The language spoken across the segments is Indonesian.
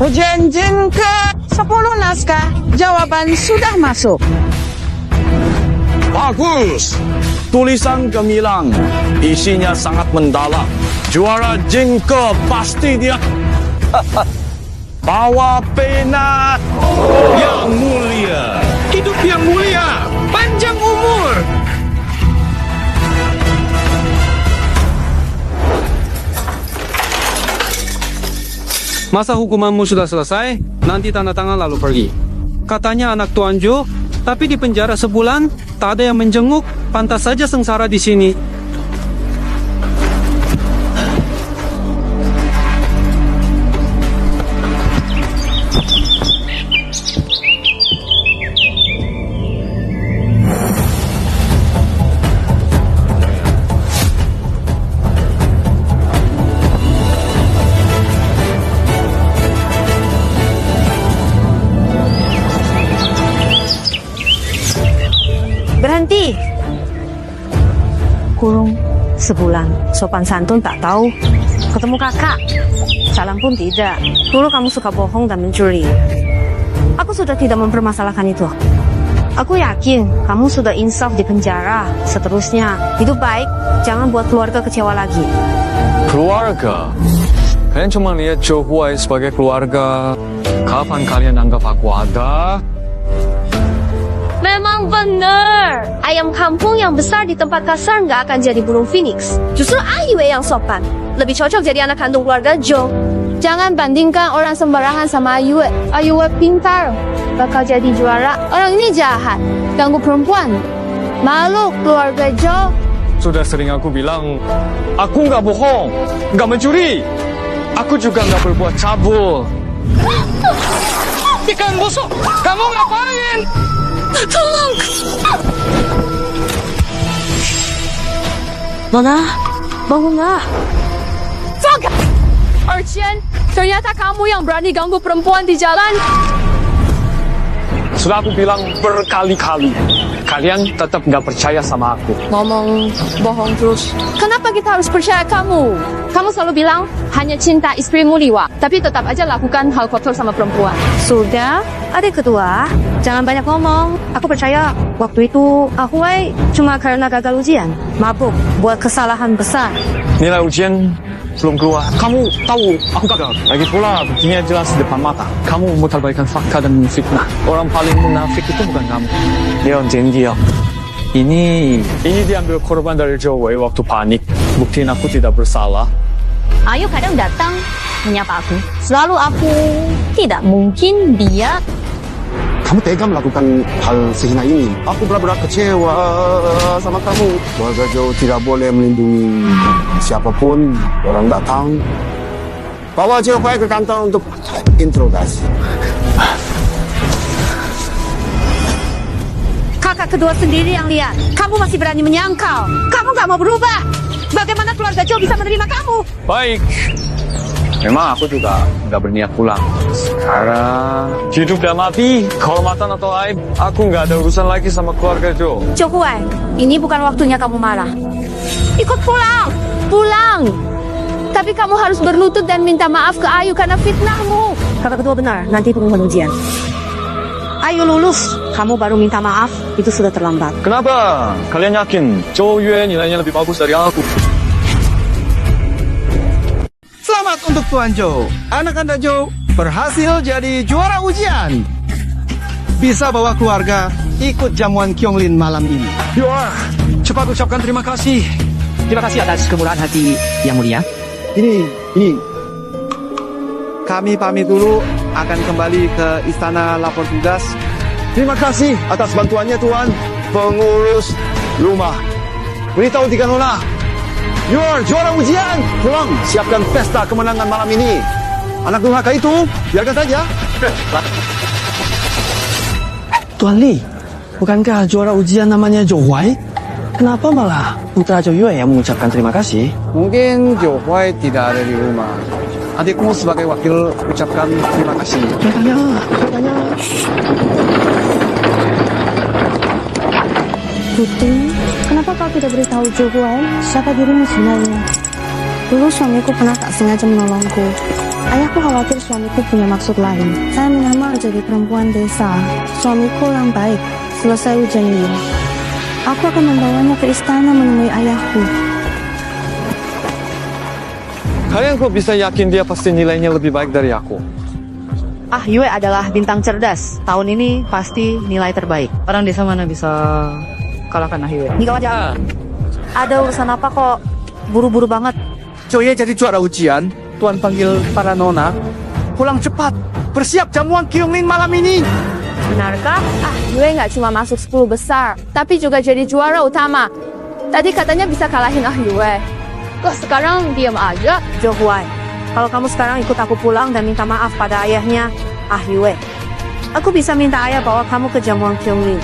Ujian jin ke 10 naskah, jawaban sudah masuk. Bagus. Tulisan gemilang, isinya sangat mendalam. Juara jengke pasti dia. Bawa pena yang mulia. Hidup yang mulia, panjang umur. Masa hukumanmu sudah selesai, nanti tanda tangan lalu pergi. Katanya anak Tuan Jo, tapi di penjara sebulan, tak ada yang menjenguk, pantas saja sengsara di sini. Berhenti. Kurung sebulan. Sopan santun tak tahu. Ketemu kakak. Salam pun tidak. Dulu kamu suka bohong dan mencuri. Aku sudah tidak mempermasalahkan itu. Aku yakin kamu sudah insaf di penjara. Seterusnya, hidup baik. Jangan buat keluarga kecewa lagi. Keluarga? Kalian cuma lihat Jo Huai sebagai keluarga. Kapan kalian anggap aku ada? Memang benar. Ayam kampung yang besar di tempat kasar nggak akan jadi burung phoenix. Justru Ayue yang sopan. Lebih cocok jadi anak kandung keluarga Jo. Jangan bandingkan orang sembarangan sama Ayue. Ayue pintar. Bakal jadi juara. Orang ini jahat. Ganggu perempuan. Malu keluarga Jo. Sudah sering aku bilang, aku nggak bohong, nggak mencuri. Aku juga nggak berbuat cabul. Ikan busuk, kamu ngapain? Tolong. Nona, bangunlah. Jaga! Erchen, ternyata kamu yang berani ganggu perempuan di jalan. Sudah aku bilang berkali-kali, kalian tetap nggak percaya sama aku. Ngomong bohong terus. Kenapa kita harus percaya kamu? Kamu selalu bilang hanya cinta istrimu Liwa, tapi tetap aja lakukan hal kotor sama perempuan. Sudah, adik kedua, jangan banyak ngomong. Aku percaya waktu itu Huai cuma karena gagal ujian. Mabuk, buat kesalahan besar. Nilai ujian belum keluar. Kamu tahu aku gagal. Lagi pula buktinya jelas di depan mata. Kamu memutarbalikkan fakta dan menfitnah. Orang paling munafik itu bukan kamu. Leon janji ya. Ini diambil korban dari Jo Wei waktu panik. Buktiin aku tidak bersalah. Ayu kadang datang menyapa aku. Selalu aku tidak mungkin dia. Kamu tega melakukan hal sehina ini. Aku benar-benar kecewa sama kamu. Keluarga Jo tidak boleh melindungi siapapun orang datang. Bawa Jo Huai ke kantor untuk interogasi. Kakak kedua sendiri yang lihat. Kamu masih berani menyangkal. Kamu gak mau berubah. Bagaimana keluarga Jo bisa menerima kamu? Baik. Memang aku juga nggak berniat pulang. Sekarang hidup dan mati, kehormatan atau aib, aku nggak ada urusan lagi sama keluarga Jo. Jo Huai, ini bukan waktunya kamu marah. Ikut pulang. Pulang. Tapi kamu harus berlutut dan minta maaf ke Ayu karena fitnahmu. Kakak kedua benar, nanti pengumuman ujian. Ayu lulus, kamu baru minta maaf, itu sudah terlambat. Kenapa? Kalian yakin Jo Yue nilainya lebih bagus dari aku? Selamat untuk Tuan Jo. Anak Anda Jo berhasil jadi juara ujian. Bisa bawa keluarga ikut jamuan Kyonglin malam ini. Yuar, cepat ucapkan terima kasih. Terima kasih atas kemurahan hati yang mulia. Ini. Kami pamit dulu, akan kembali ke istana lapor tugas. Terima kasih atas bantuannya Tuan. Pengurus rumah. Beritahu Tiga Nona. You're juara ujian. Pulang, siapkan pesta kemenangan malam ini. Anak durhaka itu, biarkan saja. Tuan Li, bukankah juara ujian namanya Jo Huai? Kenapa malah putra Jo Yue yang mengucapkan terima kasih? Mungkin Jo Huai tidak ada di rumah. Adikmu sebagai wakil ucapkan terima kasih. Katanya. Putri, kenapa kau tidak beritahu Jo Huai siapa dirimu sebenarnya? Dulu suamiku pernah tak sengaja menolongku. Ayahku khawatir suamiku punya maksud lain. Saya menyamar jadi perempuan desa. Suamiku orang baik. Selesai ujian ini, aku akan membawanya ke istana menemui ayahku. Kalian kok bisa yakin dia pasti nilainya lebih baik dari aku? Yue adalah bintang cerdas. Tahun ini pasti nilai terbaik. Orang desa mana bisa kalahkan Yue? Nikah aja. Ada urusan apa kok? Buru-buru banget. Joye jadi juara ujian. Tuan panggil para nona. Pulang cepat. Bersiap jamuan Kyunglin malam ini. Benarkah? Yue nggak cuma masuk 10 besar, tapi juga jadi juara utama. Tadi katanya bisa kalahin Yue. Kok sekarang diam aja? Jo Huai, kalau kamu sekarang ikut aku pulang dan minta maaf pada ayahnya Yue, aku bisa minta ayah bawa kamu ke jamuan Kyunglin.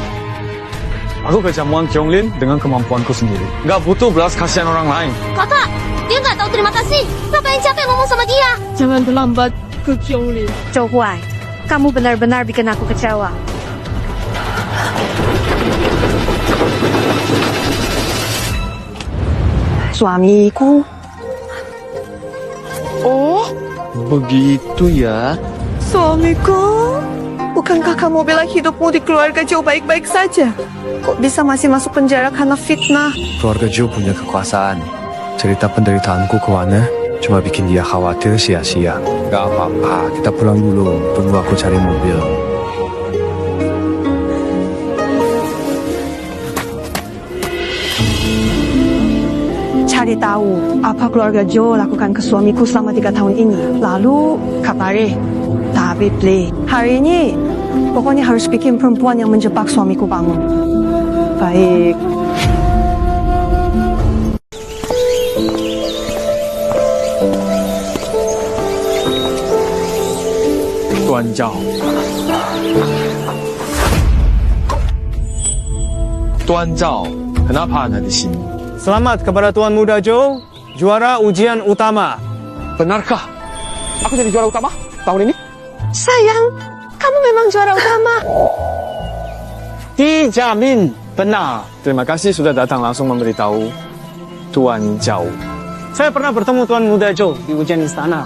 Aku ke jamuan Kyunglin dengan kemampuanku sendiri. Gak butuh belas kasihan orang lain. Kakak, dia nggak tahu terima kasih. Ngapain capek ngomong sama dia? Jangan terlambat ke Kyunglin. Jo Huai, kamu benar-benar bikin aku kecewa. Suamiku. Oh, Begitu ya. Suamiku, bukankah kamu bilang hidupmu di keluarga Joe baik-baik saja? Kok bisa masih masuk penjara karena fitnah? Keluarga Joe punya kekuasaan. Cerita penderitaanku ke Wana cuma bikin dia khawatir sia-sia. Gak apa-apa, kita pulang dulu. Tunggu aku cari mobil. Cari tahu apa keluarga Joe lakukan ke suamiku selama 3 tahun ini. Lalu kabari. Tapi play. Hari ini pokoknya harus bikin perempuan yang menjebak suamiku bangun. Baik. Tuan Zhao. Tuan Zhao, kenapa Anda di sini? Selamat kepada Tuan Muda Joe, juara ujian utama. Benarkah? Aku jadi juara utama tahun ini? Sayang, kamu memang juara utama. Dijamin benar. Terima kasih sudah datang langsung memberitahu Tuan Zhao. Saya pernah bertemu Tuan Muda Joe di ujian istana.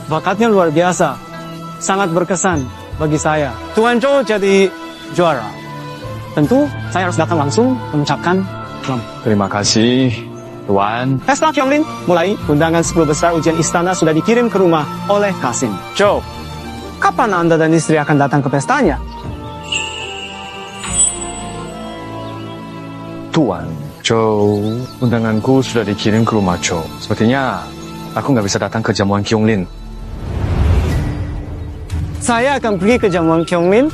Bakatnya luar biasa. Sangat berkesan bagi saya. Tuan Joe jadi juara. Tentu saya harus datang langsung mengucapkan selamat. Terima kasih, Tuan. Pesta Kyunglin mulai. Undangan 10 besar ujian istana sudah dikirim ke rumah oleh Kasim. Joe, kapan Anda dan istri akan datang ke pestanya? Tuan Joe, undanganku sudah dikirim ke rumah Joe. Sepertinya aku nggak bisa datang ke jamuan Kyunglin. Saya akan pergi ke jamuan Kyunglin.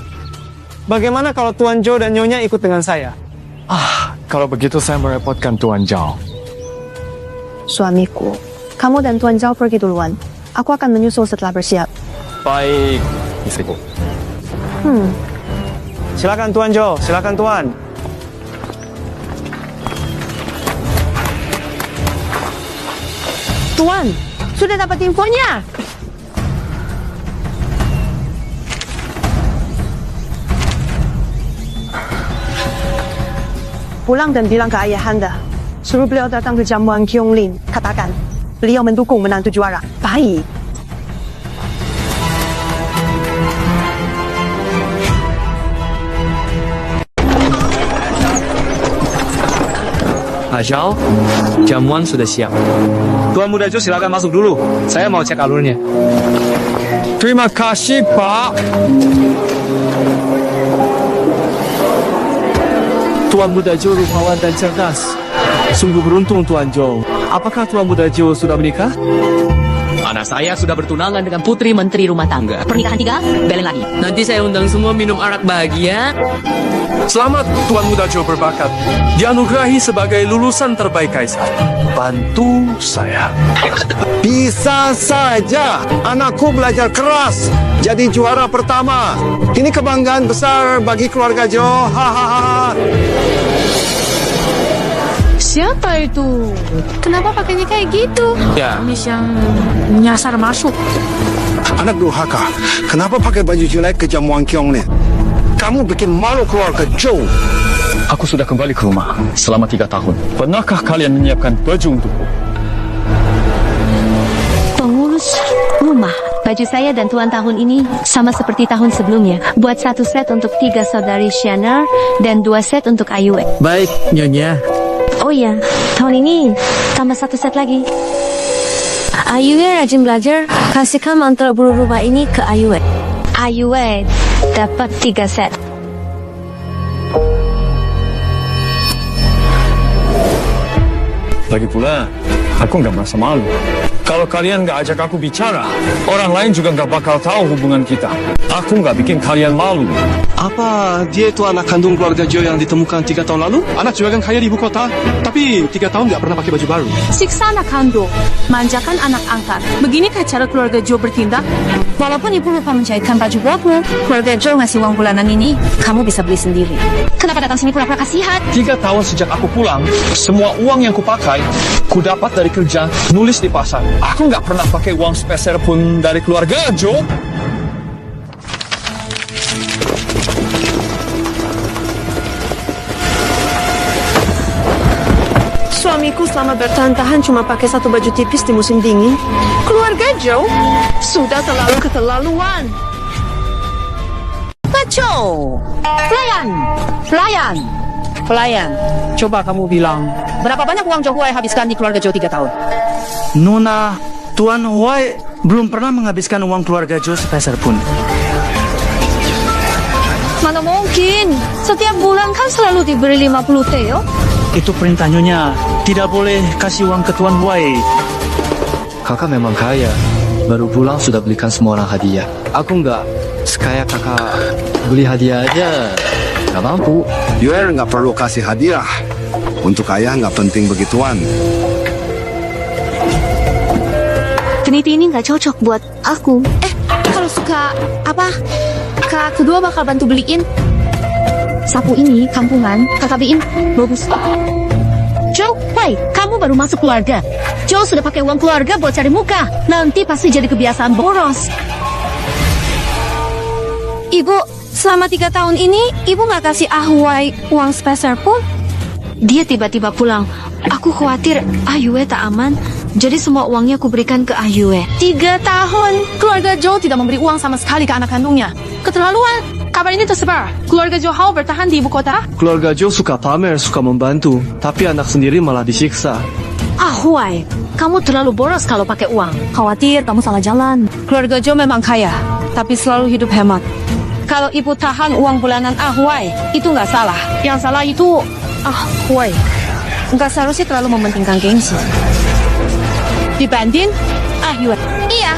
Bagaimana kalau Tuan Joe dan Nyonya ikut dengan saya? Kalau begitu saya merepotkan Tuan Zhao. Suamiku, kamu dan Tuan Zhao pergi duluan. Aku akan menyusul setelah bersiap. Baik, istriku. Silakan Tuan Joe, silakan Tuan. Tuan, sudah dapat infonya. Pulang dan bilang ke ayahanda. Suruh beliau datang ke jamuan Kyunglin. Katakan, beliau mendukung menantu juara. Baik. Zhao, jamuan sudah siap. Tuan Muda Joe silakan masuk dulu. Saya mau cek alurnya. Terima kasih, Pak. Tuan Muda Joe rupawan dan cerdas. Sungguh beruntung Tuan Joe. Apakah Tuan Muda Joe sudah menikah? Anak saya sudah bertunangan dengan putri menteri rumah tangga. Pernikahan 3, belen lagi. Nanti saya undang semua minum arak bahagia. Selamat Tuan Muda Joe berbakat. Dianugerahi sebagai lulusan terbaik Kaisar. Bantu saya. Bisa saja anakku belajar keras jadi juara pertama. Ini kebanggaan besar bagi keluarga Joe. Hahaha. Siapa itu? Kenapa pakainya kayak gitu? Ya. Mis yang nyasar masuk. Anak durhaka, kenapa pakai baju jelek ke jamuan Kyunglin? Kamu bikin malu keluarga Joe. Aku sudah kembali ke rumah selama 3 tahun. Pernahkah kalian menyiapkan baju untukku? rumah. Baju saya dan Tuan tahun ini sama seperti tahun sebelumnya. Buat 1 set untuk 3 saudari Shanna dan 2 set untuk Ayue. Baik, Nyonya. Oh iya, tahun ini tambah 1 set lagi. Ayue rajin belajar, kasihkan mantra berubah ini ke Ayue. Ayue dapat 3 set. Lagi pula, aku nggak merasa malu. Kalau kalian nggak ajak aku bicara, orang lain juga nggak bakal tahu hubungan kita. Aku nggak bikin kalian malu. Apa dia itu anak kandung keluarga Joe yang ditemukan 3 tahun lalu? Anak juragan kaya di ibu kota, tapi 3 tahun nggak pernah pakai baju baru. Siksa anak kandung, manjakan anak angkat. Beginikah cara keluarga Joe bertindak? Walaupun ibu lupa menjahitkan baju buatmu, keluarga Joe ngasih uang bulanan ini, kamu bisa beli sendiri. Kenapa datang sini pura-pura kasihan? 3 tahun sejak aku pulang, semua uang yang kupakai, ku dapat dari kerja, nulis di pasar. Aku nggak pernah pakai uang sepeser pun dari keluarga Joe. Suamiku selama bertahan-tahan cuma pakai 1 baju tipis di musim dingin. Keluarga Joe sudah terlalu keterlaluan. Paco! Pelayan. Coba kamu bilang, berapa banyak uang Joe Huai habiskan di keluarga Joe 3 tahun? Nona, Tuan Huai belum pernah menghabiskan uang keluarga Joe sepeser pun. Mana mungkin? Setiap bulan kan selalu diberi 50 teo. Itu perintah Nyonya, tidak boleh kasih uang ke Tuan Huai. Kakak memang kaya. Baru pulang sudah belikan semua orang hadiah. Aku nggak sekaya kakak beli hadiah aja. Nggak mampu. Yue nggak perlu kasih hadiah. Untuk ayah nggak penting begituan. Peniti ini nggak cocok buat aku. Kalau suka apa? Kak kedua bakal bantu beliin. Sapu ini kampungan, kakak beliin. Bagus. Joe, woi, kamu baru masuk keluarga. Joe sudah pakai uang keluarga buat cari muka. Nanti pasti jadi kebiasaan boros. Ibu, selama 3 tahun ini, ibu nggak kasih Ahuai uang sepeser pun. Dia tiba-tiba pulang. Aku khawatir Ayue tak aman. Jadi semua uangnya aku berikan ke Ayue. 3 tahun, keluarga Joe tidak memberi uang sama sekali ke anak kandungnya. Keterlaluan. Kabar ini tersebar. Keluarga Joe Hao bertahan di ibu kota. Keluarga Joe suka pamer, suka membantu, tapi anak sendiri malah disiksa. Ahuai, kamu terlalu boros kalau pakai uang. Khawatir kamu salah jalan. Keluarga Joe memang kaya, tapi selalu hidup hemat. Kalau ibu tahan uang bulanan Ahuai, itu nggak salah. Yang salah itu Ahuai. Nggak seharusnya terlalu mementingkan gengsi. Dibanding Ayue. Iya,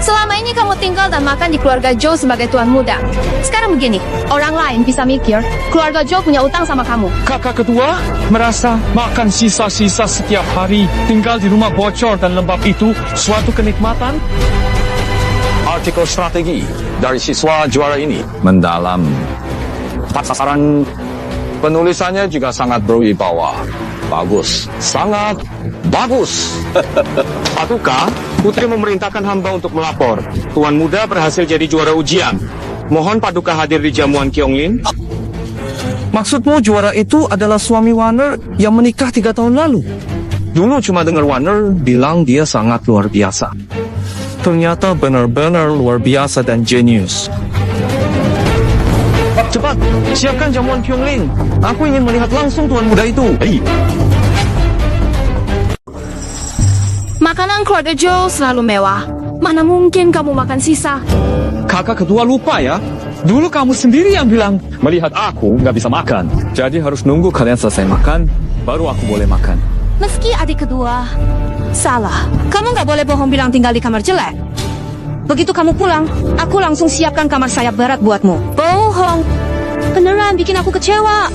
selama ini kamu tinggal dan makan di keluarga Joe sebagai tuan muda. Sekarang begini, orang lain bisa mikir keluarga Joe punya utang sama kamu. Kakak kedua merasa makan sisa-sisa setiap hari, tinggal di rumah bocor dan lembab itu suatu kenikmatan. Artikel strategi dari siswa juara ini mendalam. Tepat sasaran, penulisannya juga sangat berwibawa. Bagus, sangat bagus. Patuka, Putri memerintahkan hamba untuk melapor. Tuan muda berhasil jadi juara ujian. Mohon Paduka hadir di jamuan Kyonglin. Maksudmu juara itu adalah suami Warner yang menikah 3 tahun lalu? Dulu cuma dengar Warner bilang dia sangat luar biasa. Ternyata benar-benar luar biasa dan jenius. Cepat, siapkan jamuan Kyonglin. Aku ingin melihat langsung tuan muda itu. Makanan keluarga Joe selalu mewah. Mana mungkin kamu makan sisa? Kakak kedua lupa ya. Dulu kamu sendiri yang bilang, melihat aku nggak bisa makan. Jadi harus nunggu kalian selesai makan, baru aku boleh makan. Meski adik kedua Salah. Kamu nggak boleh bohong bilang tinggal di kamar jelek. Begitu kamu pulang, aku langsung siapkan kamar sayap barat buatmu. Bohong. Beneran bikin aku kecewa.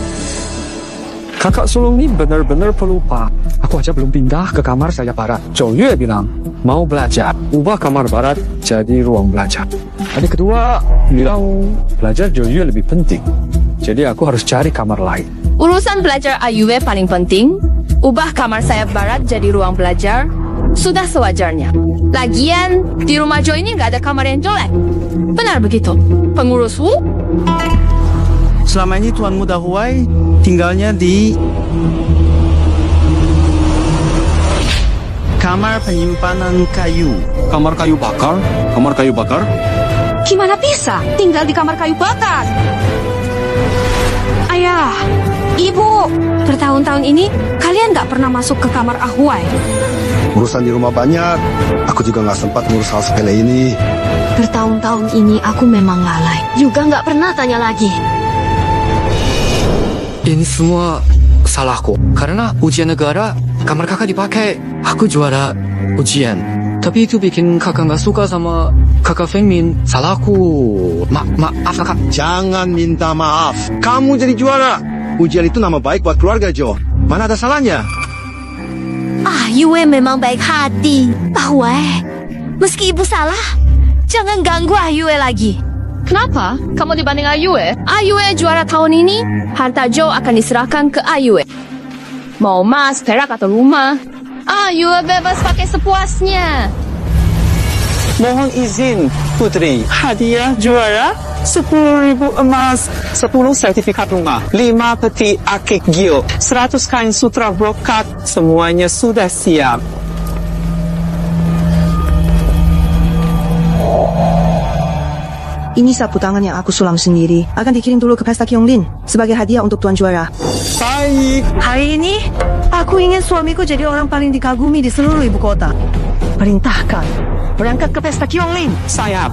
Kakak sulung ini benar-benar pelupa. Aku aja belum pindah ke kamar sayap barat. Zhou Yue bilang, mau belajar, ubah kamar barat jadi ruang belajar. Adik kedua bilang, belajar Zhou Yue lebih penting. Jadi aku harus cari kamar lain. Urusan belajar Ayue paling penting. Ubah kamar sayap barat jadi ruang belajar. Sudah sewajarnya. Lagian, di rumah Joe ini nggak ada kamar yang jelek. Benar begitu, pengurus Wu? Selama ini Tuan Muda Huai tinggalnya di kamar penyimpanan kayu. Kamar kayu bakar? Kamar kayu bakar? Gimana bisa tinggal di kamar kayu bakar? Ayah, Ibu, bertahun-tahun ini kalian nggak pernah masuk ke kamar Ahuai. Urusan di rumah banyak. Aku juga nggak sempat ngurus hal sepele ini. Bertahun-tahun ini aku memang lalai. Juga nggak pernah tanya lagi. Ini semua salahku. Karena ujian negara, kamar kakak dipakai. Aku juara ujian. Tapi itu bikin kakak nggak suka sama kakak Fengmin. Salahku. Maaf kakak. Jangan minta maaf. Kamu jadi juara. Ujian itu nama baik buat keluarga Jo. Mana ada salahnya? Yue memang baik hati. Ahuai, meski ibu salah, jangan ganggu Yue lagi. Kenapa? Kamu dibanding Ayue? Yue juara tahun ini, harta Jo akan diserahkan ke Yue. Mau emas, perak atau rumah, Yue bebas pakai sepuasnya. Mohon izin, Putri. Hadiah juara 10.000 emas, 10 sertifikat rumah, 5 peti akik gio, 100 kain sutra brokat, semuanya sudah siap. Ini sapu tangan yang aku sulam sendiri. Akan dikirim dulu ke Pesta Kyonglin sebagai hadiah untuk tuan juara. Baik. Hari ini, aku ingin suamiku jadi orang paling dikagumi di seluruh ibu kota. Perintahkan, berangkat ke Pesta Kyonglin. Sayap.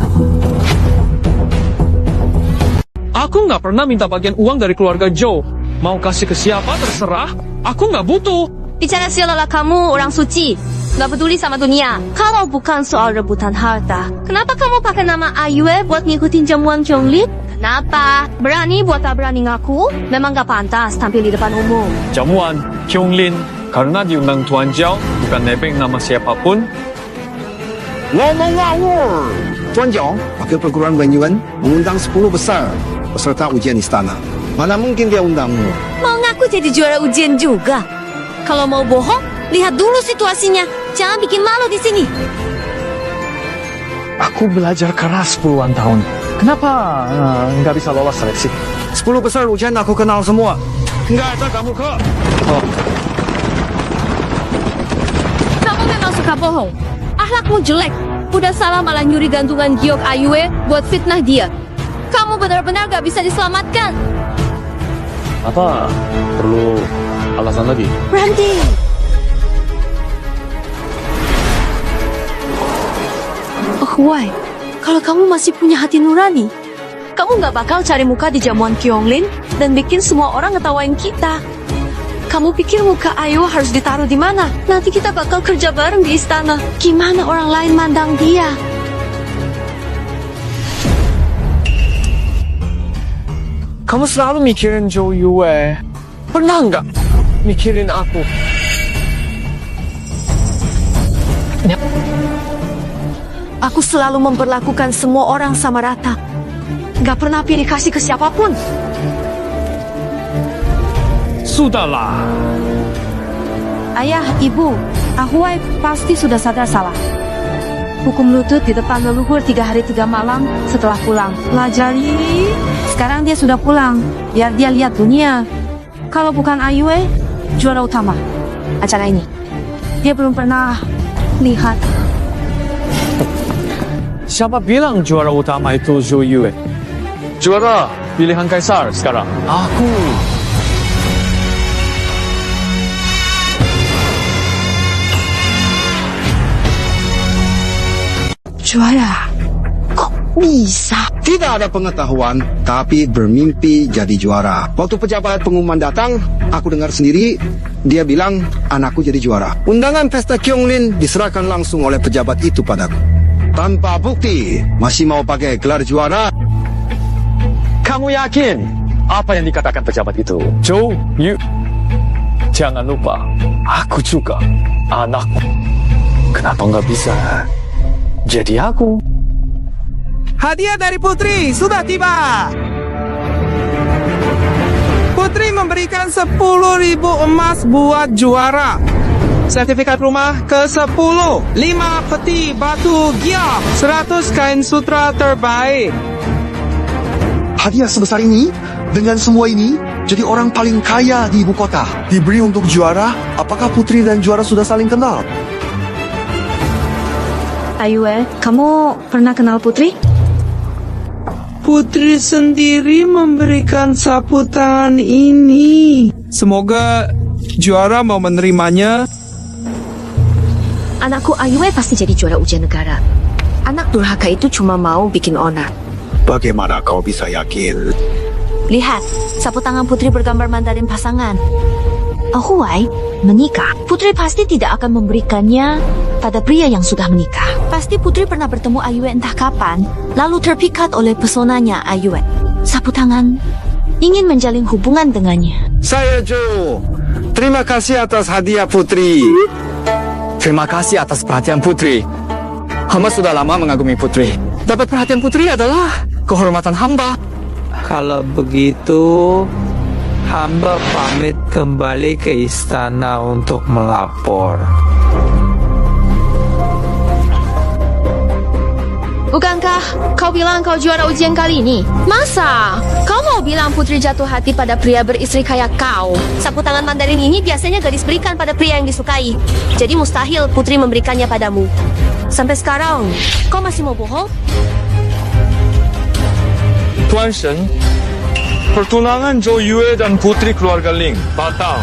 Aku nggak pernah minta bagian uang dari keluarga Joe. Mau kasih ke siapa terserah. Aku nggak butuh. Bicara sialalah kamu orang suci. Gak peduli sama dunia. Kalau bukan soal rebutan harta, kenapa kamu pakai nama Ayue buat ngikutin jamuan Kyonglin? Kenapa? Berani buat tak berani ngaku? Memang gak pantas tampil di depan umum. Jamuan Kyonglin karena diundang Tuan Jiao, bukan nebeng nama siapapun. Ngomong ngawur. Tuan Jiao, wakil perguruan Wenyuan mengundang 10 besar peserta ujian istana. Mana mungkin dia undangmu? Mau ngaku jadi juara ujian juga? Kalau mau bohong, lihat dulu situasinya. Jangan bikin malu di sini. Aku belajar keras puluhan tahun. Kenapa nggak bisa lolos seleksi? 10 besar ujian aku kenal semua. Nggak ada kamu ke. Kamu memang suka bohong. Akhlakmu jelek. Udah salah malah nyuri gantungan giok Ayue buat fitnah dia. Kamu benar-benar gak bisa diselamatkan. Apa perlu alasan lagi? Berhenti. Why? Kalau kamu masih punya hati nurani, kamu gak bakal cari muka di jamuan Kyonglin dan bikin semua orang ngetawain kita. Kamu pikir muka Ayu harus ditaruh di mana? Nanti kita bakal kerja bareng di istana. Gimana orang lain mandang dia? Kamu selalu mikirin Zhou Yue. Pernah nggak mikirin aku? Aku selalu memperlakukan semua orang sama rata. Gak pernah pilih kasih ke siapapun. Sudahlah. Ayah, ibu, Ahuai pasti sudah sadar salah. Hukum lutut di depan leluhur 3 hari 3 malam setelah pulang. Pelajari. Sekarang dia sudah pulang. Biar dia lihat dunia. Kalau bukan Ayue, juara utama acara ini. Dia belum pernah lihat. Siapa bilang juara utama itu Zhou Yue? Juara pilihan kaisar sekarang. Aku. Juara? Kok bisa? Tidak ada pengetahuan, tapi bermimpi jadi juara. Waktu pejabat pengumuman datang, aku dengar sendiri, dia bilang anakku jadi juara. Undangan pesta Kyonglin diserahkan langsung oleh pejabat itu padaku. Tanpa bukti, masih mau pakai gelar juara? Kamu yakin apa yang dikatakan pejabat itu? Zhou Yu. Jangan lupa, aku juga anakku. Kenapa nggak bisa jadi aku? Hadiah dari Putri sudah tiba. Putri memberikan 10.000 emas buat juara. Sertifikat rumah ke-10, 5 peti batu giok, 100 kain sutra terbaik. Hadiah sebesar ini, dengan semua ini, jadi orang paling kaya di ibu kota. Diberi untuk juara, apakah Putri dan juara sudah saling kenal? Ayue, kamu pernah kenal Putri? Putri sendiri memberikan sapu tangan ini. Semoga juara mau menerimanya. Anakku Ayue pasti jadi juara ujian negara. Anak durhaka itu cuma mau bikin onar. Bagaimana kau bisa yakin? Lihat, sapu tangan Putri bergambar Mandarin pasangan. Huai menikah. Putri pasti tidak akan memberikannya pada pria yang sudah menikah. Pasti Putri pernah bertemu Ayue entah kapan, lalu terpikat oleh pesonanya Ayue. Sapu tangan ingin menjalin hubungan dengannya. Saya Joe. Terima kasih atas hadiah Putri. Terima kasih atas perhatian Putri. Hamba sudah lama mengagumi Putri. Dapat perhatian Putri adalah kehormatan hamba. Kalau begitu, hamba pamit kembali ke istana untuk melapor. Bukankah kau bilang kau juara ujian kali ini? Masa? Kau mau bilang Putri jatuh hati pada pria beristri kayak kau? Sapu tangan Mandarin ini biasanya gadis berikan pada pria yang disukai. Jadi mustahil Putri memberikannya padamu. Sampai sekarang, kau masih mau bohong? Tuan Shen, pertunangan Zhou Yue dan putri keluarga Ling batal.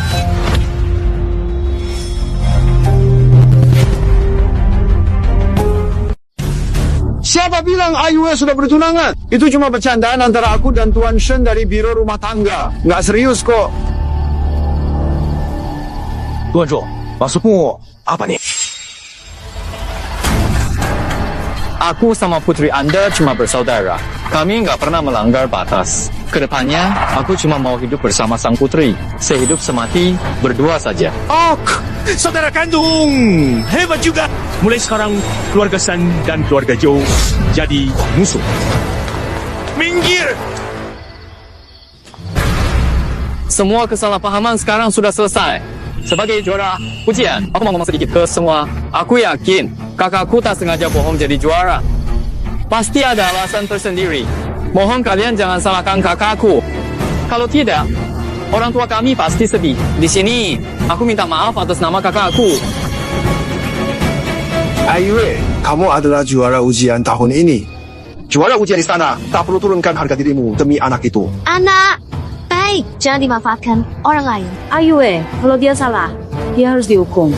Siapa bilang Ayue sudah bertunangan? Itu cuma bercandaan antara aku dan Tuan Shen dari Biro Rumah Tangga. Nggak serius kok. Tuan Zhou, maksudmu apa nih? Aku sama putri Anda cuma bersaudara. Kami nggak pernah melanggar batas. Kedepannya, aku cuma mau hidup bersama sang putri. Sehidup semati, berdua saja. Oh, saudara kandung. Hebat juga. Mulai sekarang, keluarga San dan keluarga Zhou jadi musuh. Minggir! Semua kesalahpahaman sekarang sudah selesai. Sebagai juara ujian, aku mau ngomong sedikit ke semua. Aku yakin kakakku tak sengaja bohong jadi juara. Pasti ada alasan tersendiri. Mohon kalian jangan salahkan kakakku. Kalau tidak, orang tua kami pasti sedih. Di sini, aku minta maaf atas nama kakakku. Ayue, kamu adalah juara ujian tahun ini. Juara ujian istana, tak perlu turunkan harga dirimu demi anak itu. Anak, baik, jangan dimanfaatkan orang lain. Ayue, kalau dia salah, dia harus dihukum.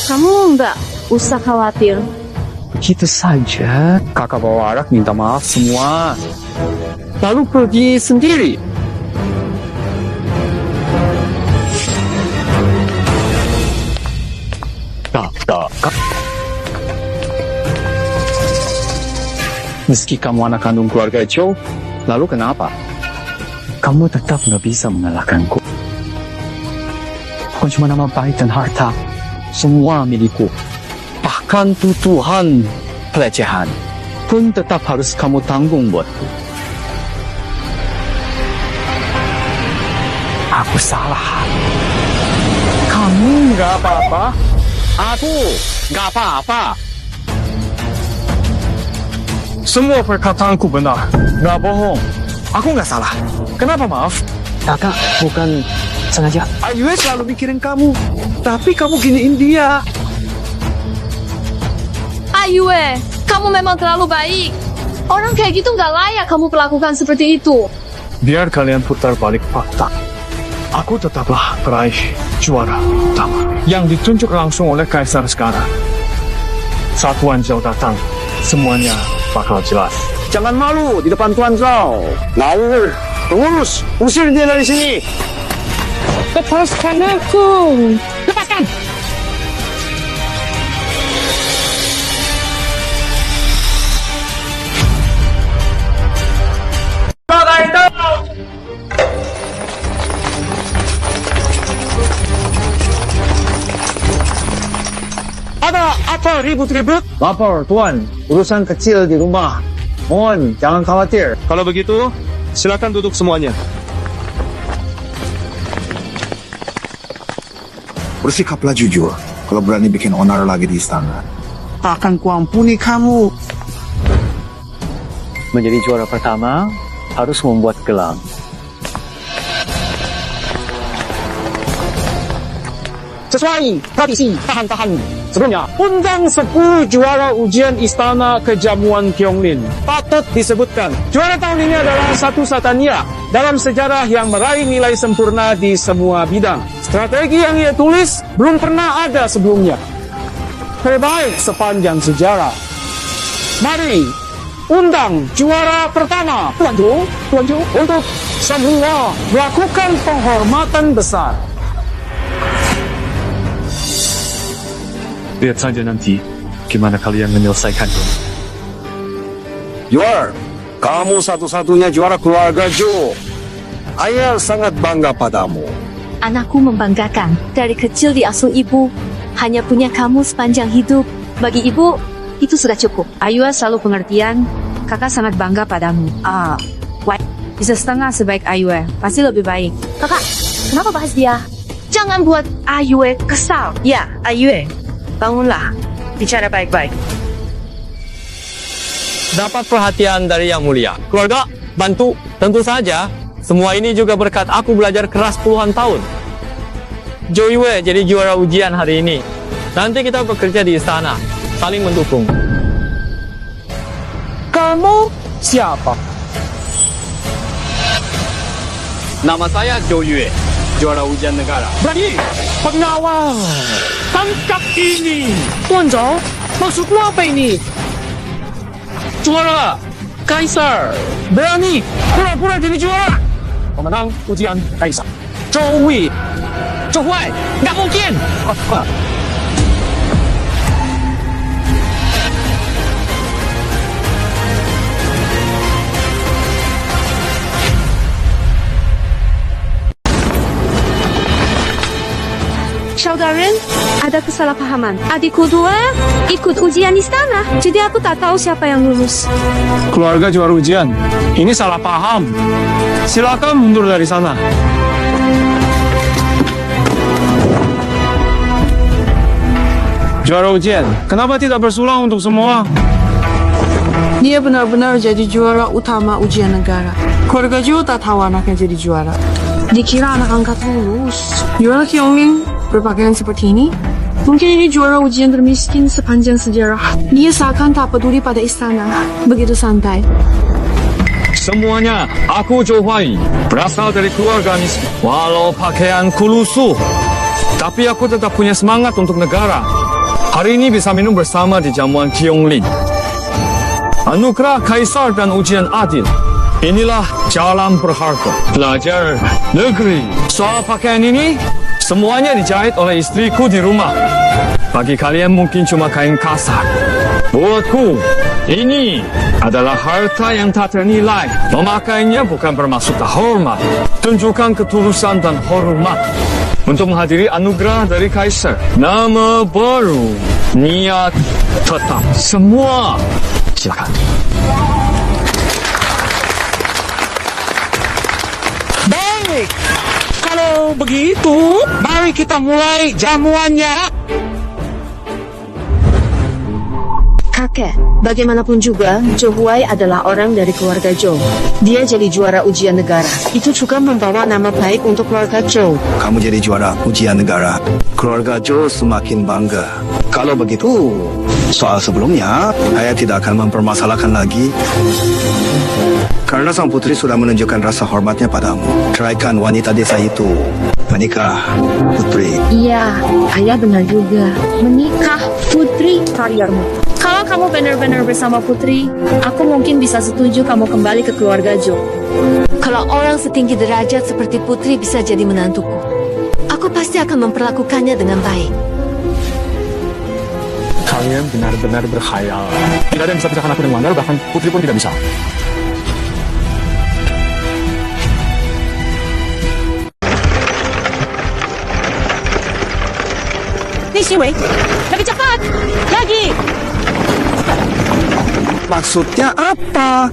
Kamu nggak usah khawatir. Begitu saja. Kakak bawa arak minta maaf semua. Lalu pergi sendiri. Tak. Meski kamu anak kandung keluarga Zhou, lalu kenapa? Kamu tetap nggak bisa mengalahkanku. Bukan cuma nama baik dan harta, semua milikku. Bahkan tuduhan pelecehan pun tetap harus kamu tanggung buatku. Aku salah. Kamu nggak apa-apa. Aku nggak apa-apa. Semua perkataanku benar. Nggak bohong. Aku nggak salah. Kenapa maaf? Kakak bukan sengaja. Ayue selalu mikirin kamu, tapi kamu giniin dia. Ayue, kamu memang terlalu baik. Orang kayak gitu nggak layak kamu perlakukan seperti itu. Biar kalian putar balik fakta. Aku tetaplah peraih juara utama yang ditunjuk langsung oleh Kaisar sekarang. Saat Tuan Zhou datang, semuanya bakal jelas. Jangan malu di depan Tuan Zhou. Ngawur, pengurus, usir dia dari sini. Lepaskan aku. Lepaskan. Ada apa ribut-ribut? Lapor, Tuan. Urusan kecil di rumah. Mohon, jangan khawatir. Kalau begitu, silakan duduk semuanya. Bersikaplah jujur. Kalau berani bikin onar lagi di istana, tak akan kuampuni kamu. Menjadi juara pertama, harus membuat gelang. sesuai tradisi tahan-tahan. Sebelumnya, undang 10 juara ujian Istana Kejamuan Tiongling. Patut disebutkan, juara tahun ini adalah satu satunya dalam sejarah yang meraih nilai sempurna di semua bidang. Strategi yang ia tulis belum pernah ada sebelumnya. Terbaik sepanjang sejarah. Mari undang juara pertama, Tuan Jo, untuk semua melakukan penghormatan besar. Lihat saja nanti gimana kalian menyelesaikannya. Yuar, kamu satu-satunya juara keluarga Jo. Ayah sangat bangga padamu. Anakku membanggakan. Dari kecil diasuh ibu, hanya punya kamu sepanjang hidup. Bagi ibu, itu sudah cukup. Ayua selalu pengertian. Kakak sangat bangga padamu. Bisa setengah sebaik Ayue, pasti lebih baik. Kakak, kenapa bahas dia? Jangan buat Ayue kesal. Ya, Ayue, bangunlah. Bicara baik-baik. Dapat perhatian dari Yang Mulia. Keluarga, bantu. Tentu saja, semua ini juga berkat aku belajar keras puluhan tahun. Jo Yue jadi juara ujian hari ini. Nanti kita bekerja di istana, saling mendukung. Kamu siapa? Nama saya Jo Yue, juara ujian negara. Berani, pengawal. Tangkap ini. Tuan Zhao, maksudmu apa ini? Juara, Kaisar. Berani, pura-pura jadi juara. Pemenang ujian Kaisar. Zhou Wei. Zhou Huai, nggak mungkin. Saudara, ada kesalahpahaman. Adikku dua ikut ujian istana, jadi aku tak tahu siapa yang lulus. Keluarga juara ujian. Ini salah paham. Silakan mundur dari sana. Juara ujian, kenapa tidak bersulang untuk semua? Dia benar-benar jadi juara utama ujian negara. Keluarga Jo tak tahu anaknya jadi juara. Dikira anak angkat lulus. Juara Tiongling berpakaian seperti ini? Mungkin ini juara ujian termiskin sepanjang sejarah. Dia seakan tak peduli pada istana. Begitu santai. Semuanya, aku Zhou Huai, berasal dari keluarga miskin. Walau pakaianku lusuh, tapi aku tetap punya semangat untuk negara. Hari ini bisa minum bersama di jamuan Tiongling. Anugerah Kaisar dan ujian adil. Inilah jalan berharga. Pelajar negeri. Soal pakaian ini, semuanya dijahit oleh istriku di rumah. Bagi kalian mungkin cuma kain kasar. Buatku, ini adalah harta yang tak ternilai. Memakainya bukan bermaksud tak hormat. Tunjukkan ketulusan dan hormat. Untuk menghadiri anugerah dari Kaisar. Nama baru, niat tetap. Semua, silakan. Baik, kalau begitu, mari kita mulai jamuannya. Kakek, bagaimanapun juga, Zhou Huai adalah orang dari keluarga Zhou. Dia jadi juara ujian negara. Itu juga membawa nama baik untuk keluarga Zhou. Kamu jadi juara ujian negara. Keluarga Jo semakin bangga. Kalau begitu, soal sebelumnya, ayah tidak akan mempermasalahkan lagi. Karena sang putri sudah menunjukkan rasa hormatnya padamu. Ceraikan wanita desa itu. Menikah, Putri. Iya, ayah benar juga. Menikah, Putri karirmu. Kalau kamu benar-benar bersama Putri, aku mungkin bisa setuju kamu kembali ke keluarga Zhou. Kalau orang setinggi derajat seperti Putri bisa jadi menantuku, aku pasti akan memperlakukannya dengan baik. Kalian benar-benar berkhayal. Tidak ada yang bisa pisahkan aku dengan Wanda, bahkan Putri pun tidak bisa. Ni Xinwei, lebih cepat! Lagi! Maksudnya apa?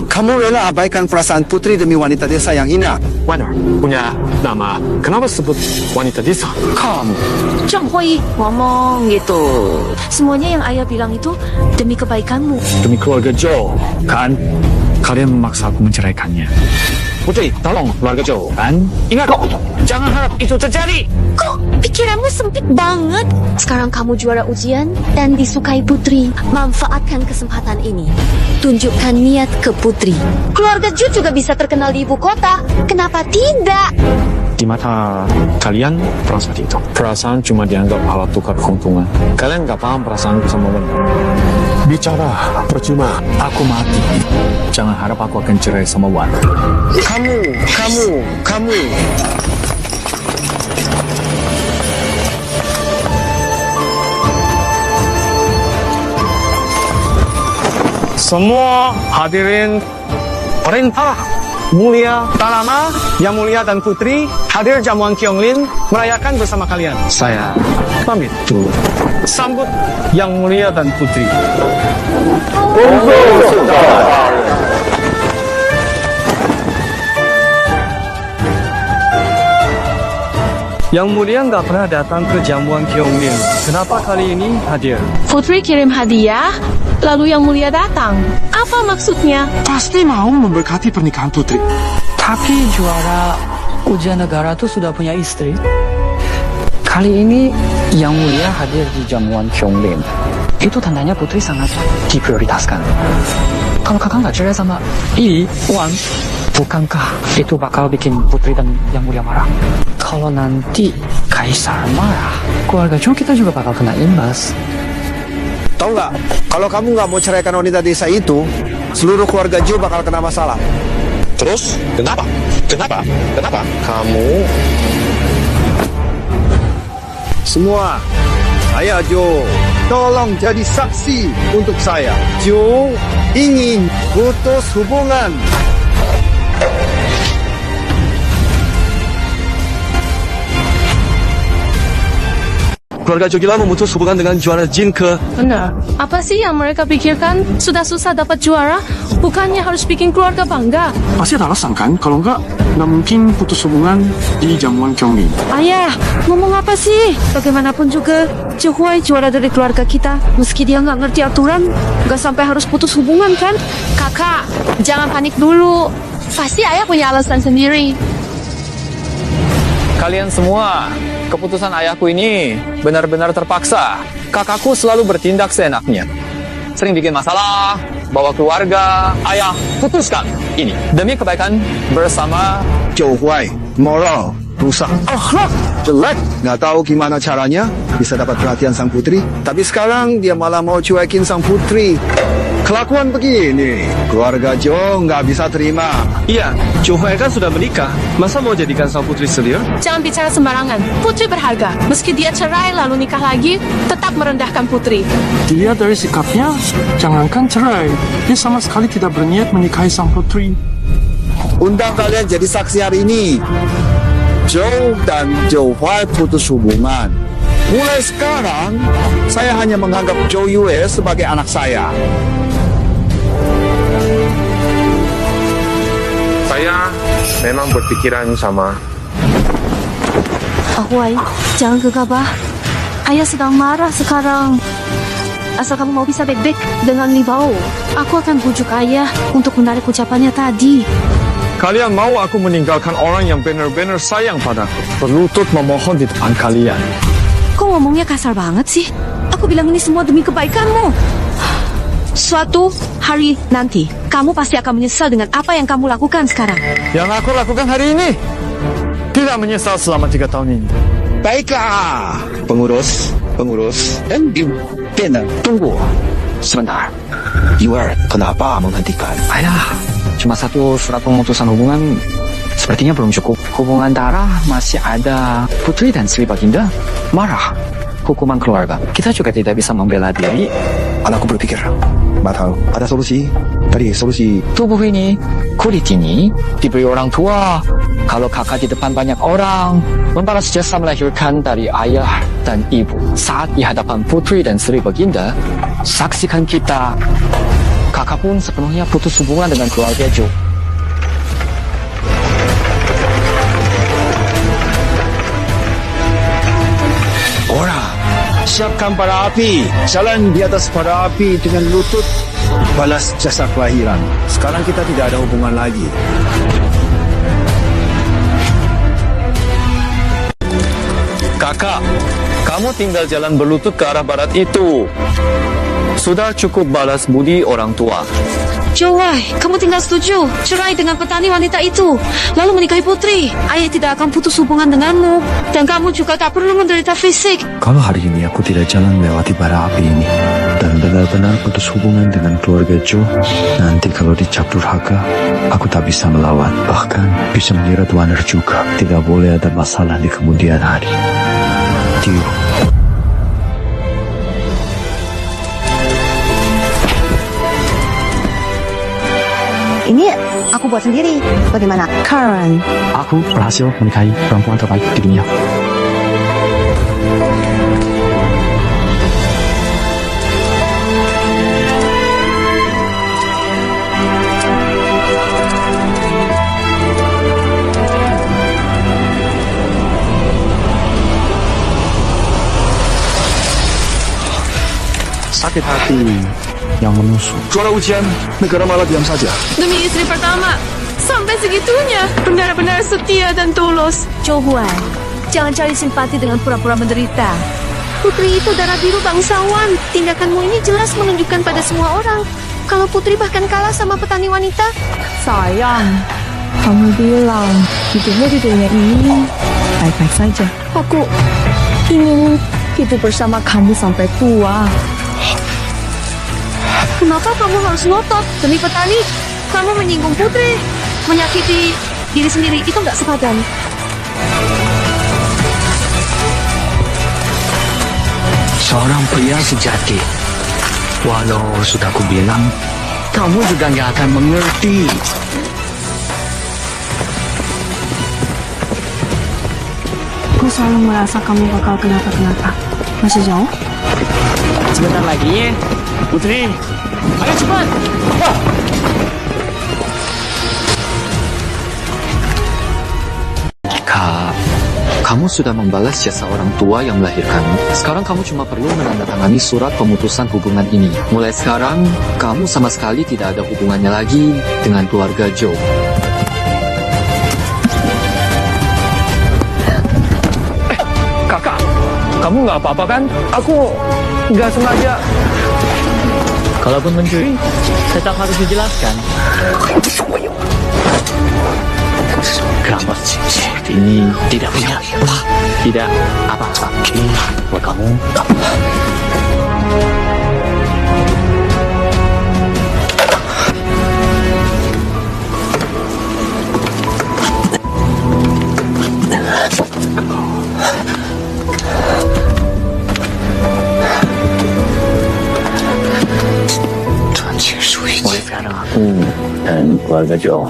Kamu rela abaikan perasaan putri demi wanita desa yang hina? Wanda punya nama. Kenapa sebut wanita desa? Kamu. Zhang Hui, ngomong gitu. Semuanya yang ayah bilang itu demi kebaikanmu. Demi keluarga Zhou, kan? Kalian memaksa aku menceraikannya. Putri, tolong keluarga Jo, kan? Ingat kok, jangan harap itu terjadi. Kok pikiranmu sempit banget? Sekarang kamu juara ujian dan disukai Putri. Manfaatkan kesempatan ini. Tunjukkan niat ke Putri. Keluarga Jo juga bisa terkenal di ibu kota. Kenapa tidak? Di mata kalian, perasaan seperti itu. Perasaan cuma dianggap alat tukar keuntungan. Kalian nggak paham perasaanku sama Wen. Bicara percuma. Aku mati. Jangan harap aku akan cerai sama Wan. Kamu. Semua hadirin perintah mulia Talama, Yang Mulia dan Putri hadir jamuan Kyonglin merayakan bersama kalian. Saya pamit dulu. Sambut Yang Mulia dan Putri. Yang Mulia nggak pernah datang ke jamuan Kyonglin. Kenapa kali ini hadir? Putri kirim hadiah, lalu Yang Mulia datang. Apa maksudnya? Pasti mau memberkati pernikahan Putri. Tapi juara ujian negara tuh sudah punya istri. Kali ini Yang Mulia hadir di jamuan Kyonglin. Itu tandanya Putri sangat diprioritaskan. Kalau kakak nggak cerai sama Wan, bukankah itu bakal bikin Putri dan Yang Mulia marah? Kalau nanti Kaisar marah, keluarga Jo kita juga bakal kena imbas. Tahu nggak? Kalau kamu nggak mau ceraikan wanita desa itu, seluruh keluarga Jo bakal kena masalah. Terus, kenapa? Kamu semua, saya Jo, tolong jadi saksi untuk saya. Jo ingin putus hubungan. Keluarga Jo Gila memutus hubungan dengan juara Jin ke... Benar. Apa sih yang mereka pikirkan? Sudah susah dapat juara, bukannya harus bikin keluarga bangga? Pasti ada alasan kan? Kalau nggak mungkin putus hubungan di jamuan Kyonglin. Ayah, ngomong apa sih? Bagaimanapun juga, Jo Huai juara dari keluarga kita. Meski dia nggak ngerti aturan, nggak sampai harus putus hubungan kan? Kakak, jangan panik dulu. Pasti ayah punya alasan sendiri. Kalian semua, keputusan ayahku ini benar-benar terpaksa. Kakakku selalu bertindak seenaknya. Sering bikin masalah, bawa keluarga. Ayah, putuskan ini. Demi kebaikan bersama Jo Huai, moral rusak, akhlak jelek. Nggak tahu gimana caranya bisa dapat perhatian sang putri. Tapi sekarang dia malah mau cuekin sang putri. Kelakuan begini, keluarga Jo nggak bisa terima. Iya, Jo Huai kan sudah menikah. Masa mau jadikan sang putri selir? Jangan bicara sembarangan. Putri berharga. Meski dia cerai lalu nikah lagi, tetap merendahkan Putri. Dilihat dari sikapnya, jangankan cerai, dia sama sekali tidak berniat menikahi sang putri. Undang kalian jadi saksi hari ini. Jo dan Jo Huai putus hubungan. Mulai sekarang, saya hanya menganggap Jo Yue sebagai anak saya. Saya memang berpikiran sama. Huai, jangan gegabah. Ayah sedang marah sekarang. Asal kamu mau bisa baik-baik dengan Li Bao, aku akan bujuk ayah untuk menarik ucapannya tadi. Kalian mau aku meninggalkan orang yang benar-benar sayang padaku, berlutut memohon di depan kalian. Kok ngomongnya kasar banget sih? Aku bilang ini semua demi kebaikanmu. Suatu hari nanti, kamu pasti akan menyesal dengan apa yang kamu lakukan sekarang. Yang aku lakukan hari ini tidak menyesal selama 3 tahun ini. Baiklah, pengurus, dan pimpinan. Tunggu sebentar. Yuer, kenapa menghentikan? Ayah, cuma satu surat pemutusan hubungan sepertinya belum cukup. Hubungan darah masih ada. Putri dan Sri Baginda marah. Hukuman keluarga. Kita juga tidak bisa membela diri. Anakku berpikir, Batal, ada solusi. Tadi solusi. Tubuh ini, kulit ini diberi orang tua. Kalau kakak di depan banyak orang, membalas jasa melahirkan dari ayah dan ibu. Saat di hadapan Putri dan Sri Baginda, saksikan kita. Kakak pun sepenuhnya putus hubungan dengan keluarga Jo. Orang, siapkan para api. Jalan di atas para api dengan lutut. Balas jasa kelahiran. Sekarang kita tidak ada hubungan lagi. Kakak, kamu tinggal jalan berlutut ke arah barat itu. Sudah cukup balas budi orang tua. Joy, kamu tinggal setuju cerai dengan petani wanita itu, lalu menikahi Putri. Ayah tidak akan putus hubungan denganmu, dan kamu juga tak perlu menderita fisik. Kalau hari ini aku tidak jalan melewati bara api ini dan benar-benar putus hubungan dengan keluarga Joe, nanti kalau dicap durhaka, aku tak bisa melawan. Bahkan bisa menjerat Warner juga. Tidak boleh ada masalah di kemudian hari. Deal. Ini aku buat sendiri. Bagaimana? Karen. Aku berhasil menikahi perempuan terbaik di dunia. Sakit hati yang menusuk. Juara ujian, negara malah diam saja. Demi istri pertama, sampai segitunya. Benar-benar setia dan tulus. Zhou Huai, jangan cari simpati dengan pura-pura menderita. Putri itu darah biru bangsawan. Tindakanmu ini jelas menunjukkan pada semua orang kalau Putri bahkan kalah sama petani wanita. Sayang, kamu bilang hidupmu di dunia ini baik-baik saja. Aku ingin hidup bersama kamu sampai tua. Kenapa kamu harus ngotot demi petani? Kamu menyinggung Putri, menyakiti diri sendiri, itu nggak sepadan. Seorang pria sejati. Walau sudah aku bilang, kamu juga nggak akan mengerti. Aku selalu merasa kamu bakal kenapa-kenapa. Masih jauh? Sebentar lagi ya. Putri, ayo cepat. Kak, kamu sudah membalas jasa orang tua yang melahirkanmu. Sekarang kamu cuma perlu menandatangani surat pemutusan hubungan ini. Mulai sekarang, kamu sama sekali tidak ada hubungannya lagi dengan keluarga Joe. Kakak, kamu nggak apa-apa kan? Aku nggak sengaja. Kalaupun mencuri, tetap harus dijelaskan. Kerabat seperti ini tidak punya tidak apa-apa. Buat kamu. Mulai sekarang aku dan keluarga Joe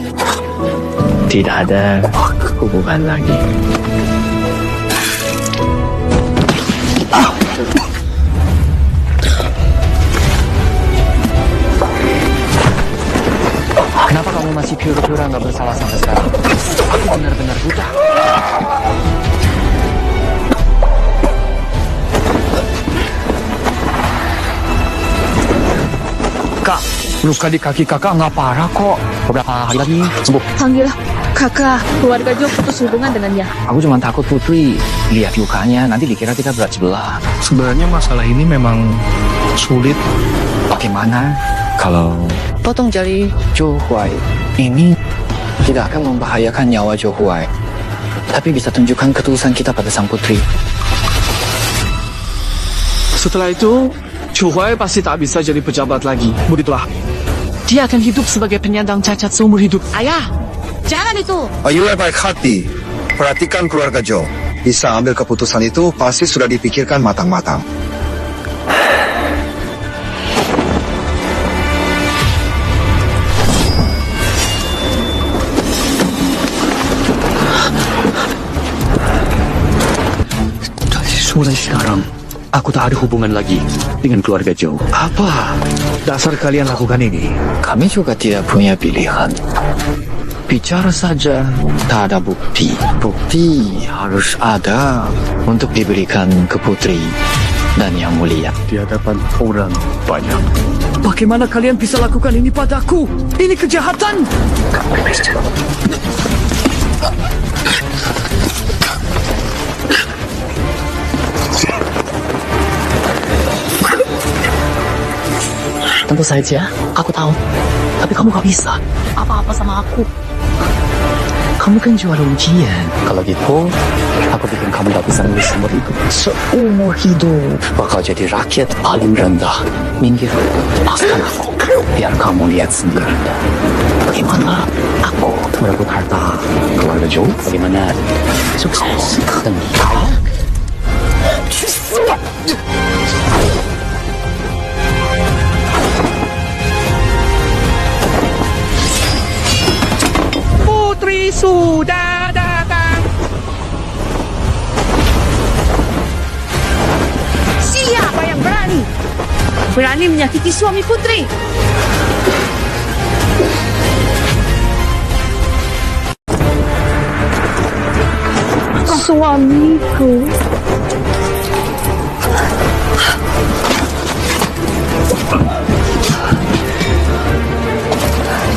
tidak ada hubungan lagi. Kenapa kamu masih pura-pura nggak bersalah sampai sekarang? Aku benar-benar buta. Kak, luka di kaki kakak nggak parah kok. Beberapa hari lagi sembuh. Panggillah kakak, keluarga Jo putus hubungan dengannya. Aku cuma takut Putri lihat lukanya nanti dikira kita berat sebelah. Sebenarnya masalah ini memang sulit. Bagaimana kalau potong jari Zhou Huai ini tidak akan membahayakan nyawa Zhou Huai, tapi bisa tunjukkan ketulusan kita pada sang putri. Setelah itu, Zhou Huai pasti tak bisa jadi pejabat lagi. Begitulah. Dia akan hidup sebagai penyandang cacat seumur hidup. Ayah, jangan itu. Ayu baik hati. Perhatikan keluarga Joe. Bisa ambil keputusan itu pasti sudah dipikirkan matang-matang. Mulai sekarang, aku tak ada hubungan lagi dengan keluarga Joe. Apa dasar kalian lakukan ini? Kami juga tidak punya pilihan. Bicara saja, tak ada bukti. Bukti harus ada untuk diberikan ke putri dan yang mulia. Di hadapan orang banyak. Bagaimana kalian bisa lakukan ini padaku? Ini kejahatan. Tentu saja, aku tahu. Tapi kamu gak bisa apa-apa sama aku. Kamu kan juara ujian. Kalau gitu, aku bikin kamu gak bisa nulis seumur hidup. Seumur hidup. Bakal jadi rakyat paling rendah. Minggir, lepaskan aku. Biar kamu lihat sendiri. Bagaimana aku merebut harta keluarga Joe? Bagaimana sukses dan kaya? Putri sudah datang. Siapa yang berani? Berani menyakiti suami putri? Suamiku.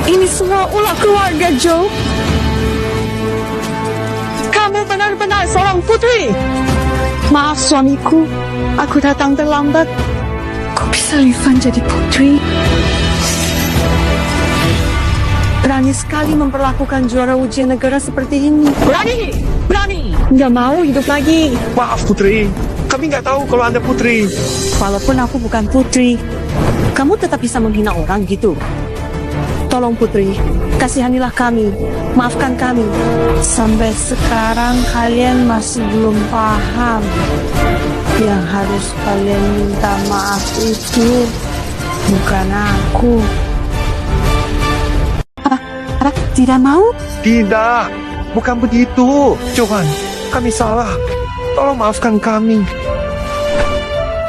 Ini semua ulah keluarga Joe. Kamu benar-benar seorang putri. Maaf suamiku, aku datang terlambat. Kok bisa Livan jadi putri? Berani sekali memperlakukan juara ujian negara seperti ini. Berani! Berani! Nggak mau hidup lagi. Maaf Putri, kami nggak tahu kalau Anda putri. Walaupun aku bukan putri, kamu tetap bisa menghina orang gitu. Tolong putri, kasihanilah kami, maafkan kami. Sampai sekarang kalian masih belum paham. Yang harus kalian minta maaf itu bukan aku. Apa? Tidak mau? Tidak, bukan begitu. Johan, kami salah. Tolong maafkan kami.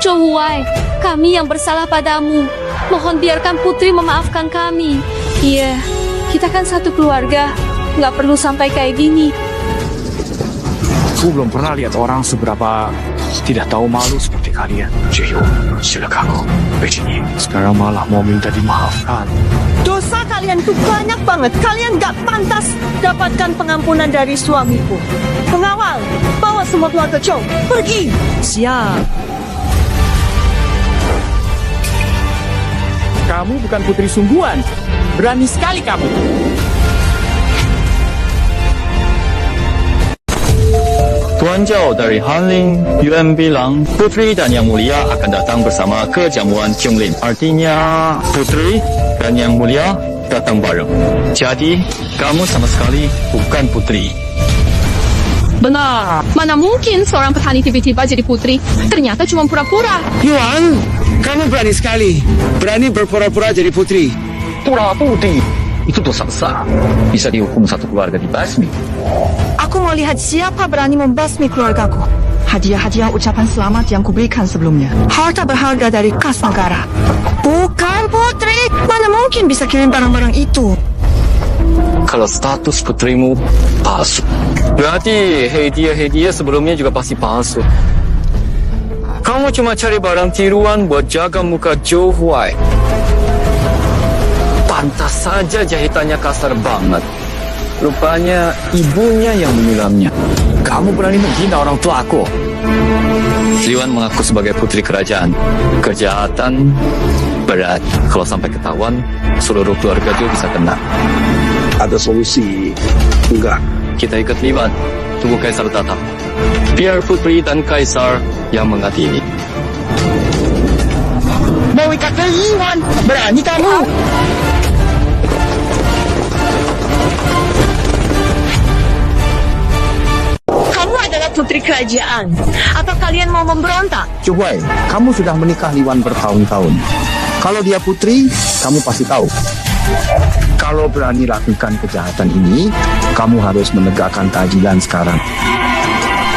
Zhou Huai, kami yang bersalah padamu. Mohon biarkan Putri memaafkan kami. Iya, kita kan satu keluarga. Nggak perlu sampai kayak gini. Aku belum pernah lihat orang seberapa tidak tahu malu seperti kalian. Jiho, silakan aku. Begini, sekarang malah mau minta dimaafkan. Dosa kalian tuh banyak banget. Kalian gak pantas dapatkan pengampunan dari suamiku. Pengawal, bawa semua keluarga Joe. Pergi. Siap. Kamu bukan putri sungguhan. Berani sekali kamu. Tuan Zhao dari Hanling, Yuan bilang Putri dan Yang Mulia akan datang bersama ke jamuan Qionglin. Artinya Putri dan Yang Mulia datang bareng. Jadi kamu sama sekali bukan putri. Benar. Mana mungkin seorang petani tiba-tiba jadi putri? Ternyata cuma pura-pura. Yuan, kamu berani sekali. Berani berpura-pura jadi putri. Pura-putri. Itu dosa besar. Bisa dihukum satu keluarga dibasmi. Aku mau lihat siapa berani membasmi keluargaku. Hadiah-hadiah ucapan selamat yang kuberikan sebelumnya. Harta berharga dari kas negara. Bukan putri. Mana mungkin bisa kirim barang-barang itu? Kalau status putrimu palsu, berarti hadiah-hadiah sebelumnya juga pasti palsu. Kamu cuma cari barang tiruan buat jaga muka Zhou Huai. Pantas saja jahitannya kasar banget. Rupanya ibunya yang menyulamnya. Kamu berani menghina orang tua aku. Liwan mengaku sebagai putri kerajaan. Kejahatan berat. Kalau sampai ketahuan, seluruh keluarga Zhou bisa kena. Ada solusi? Enggak. Kita ikut Liwan. Tunggu Kaisar datang. Biar putri dan Kaisar yang mengadili. Mau ikat ke Liwan? Berani kamu? Kamu adalah putri kerajaan. Atau kalian mau memberontak? Coba, kamu sudah menikah Liwan bertahun-tahun. Kalau dia putri, kamu pasti tahu. Kalau berani lakukan kejahatan ini, kamu harus menegakkan keadilan sekarang.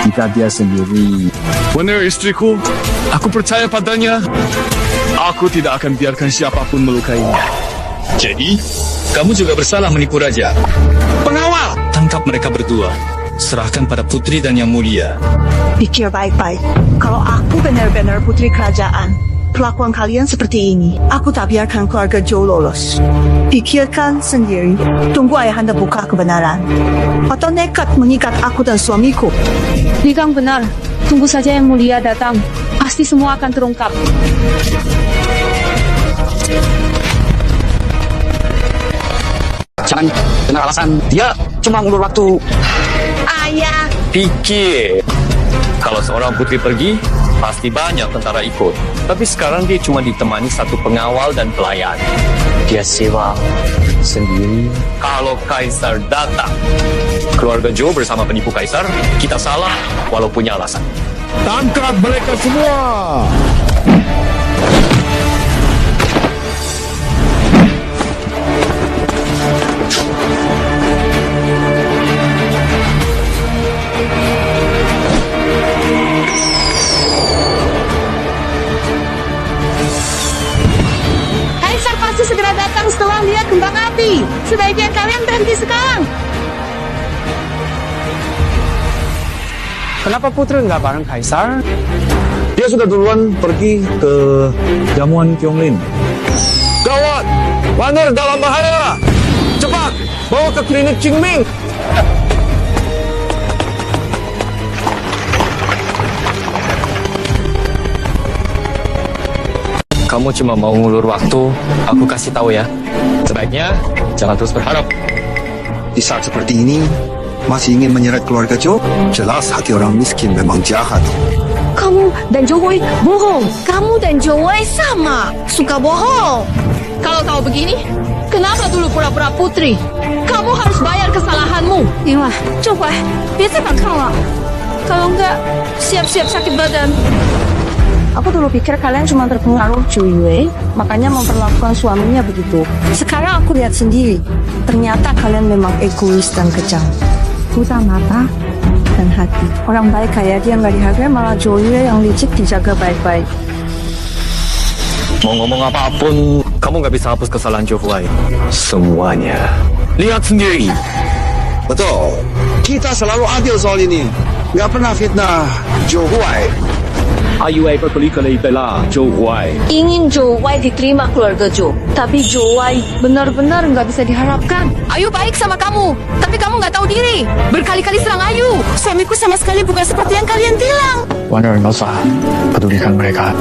Jika dia sendiri... Benar istriku, aku percaya padanya. Aku tidak akan biarkan siapapun melukainya. Jadi, kamu juga bersalah menipu raja. Pengawal! Tangkap mereka berdua. Serahkan pada putri dan Yang Mulia. Pikir baik-baik. Kalau aku benar-benar putri kerajaan, perlakuan kalian seperti ini, aku tak biarkan keluarga Zhou lolos. Pikirkan sendiri. Tunggu ayahanda buka kebenaran. Atau nekat mengikat aku dan suamiku. Li Gang benar. Tunggu saja Yang Mulia datang. Pasti semua akan terungkap. Jangan dengar alasan. Dia cuma ngulur waktu. Ayah, Pikir, kalau seorang putri pergi, pasti banyak tentara ikut. Tapi sekarang dia cuma ditemani satu pengawal dan pelayan. Dia sewa sendiri. Kalau Kaisar datang, keluarga Joe bersama penipu Kaisar, kita salah walau punya alasan. Tangkap mereka semua! Kaisar pasti segera datang setelah lihat kembang api. Sebaiknya kalian berhenti sekarang. Kenapa Putri nggak bareng Kaisar? Dia sudah duluan pergi ke jamuan Kyonglin. Gawat! Waner dalam bahaya! Cepat! Bawa ke klinik Qingming! Kamu cuma mau ngulur waktu, aku kasih tahu ya. Sebaiknya jangan terus berharap. Di saat seperti ini, masih ingin menyeret keluarga Joe? Jelas hati orang miskin memang jahat. kamu dan Joey bohong. Kamu dan Joey sama, suka bohong. Kalau kau begini, kenapa dulu pura-pura putri? Kamu harus bayar kesalahanmu. Inwa, coba, biasa bakal lah. Kalau enggak, siap-siap sakit badan. Aku dulu pikir kalian cuma terpengaruh Joey, makanya memperlakukan suaminya begitu. Sekarang aku lihat sendiri, ternyata kalian memang egois dan kejam. Buta mata dan hati. Orang baik kayak dia nggak dihargai, malah Joey yang licik dijaga baik-baik. Mau ngomong apapun, kamu nggak bisa hapus kesalahan Joe Huai. Semuanya. Lihat sendiri. Betul. Kita selalu adil soal ini. Nggak pernah fitnah Joe Huai. IUI berbeli ke bela Joe Huai. Ingin Joey diterima keluarga Joe, tapi Joey benar-benar nggak bisa diharapkan. Ayu baik sama kamu, tapi kamu nggak tahu diri. Berkali-kali serang Ayu. Suamiku sama sekali bukan seperti yang kalian bilang. Waner, nggak usah pedulikan mereka.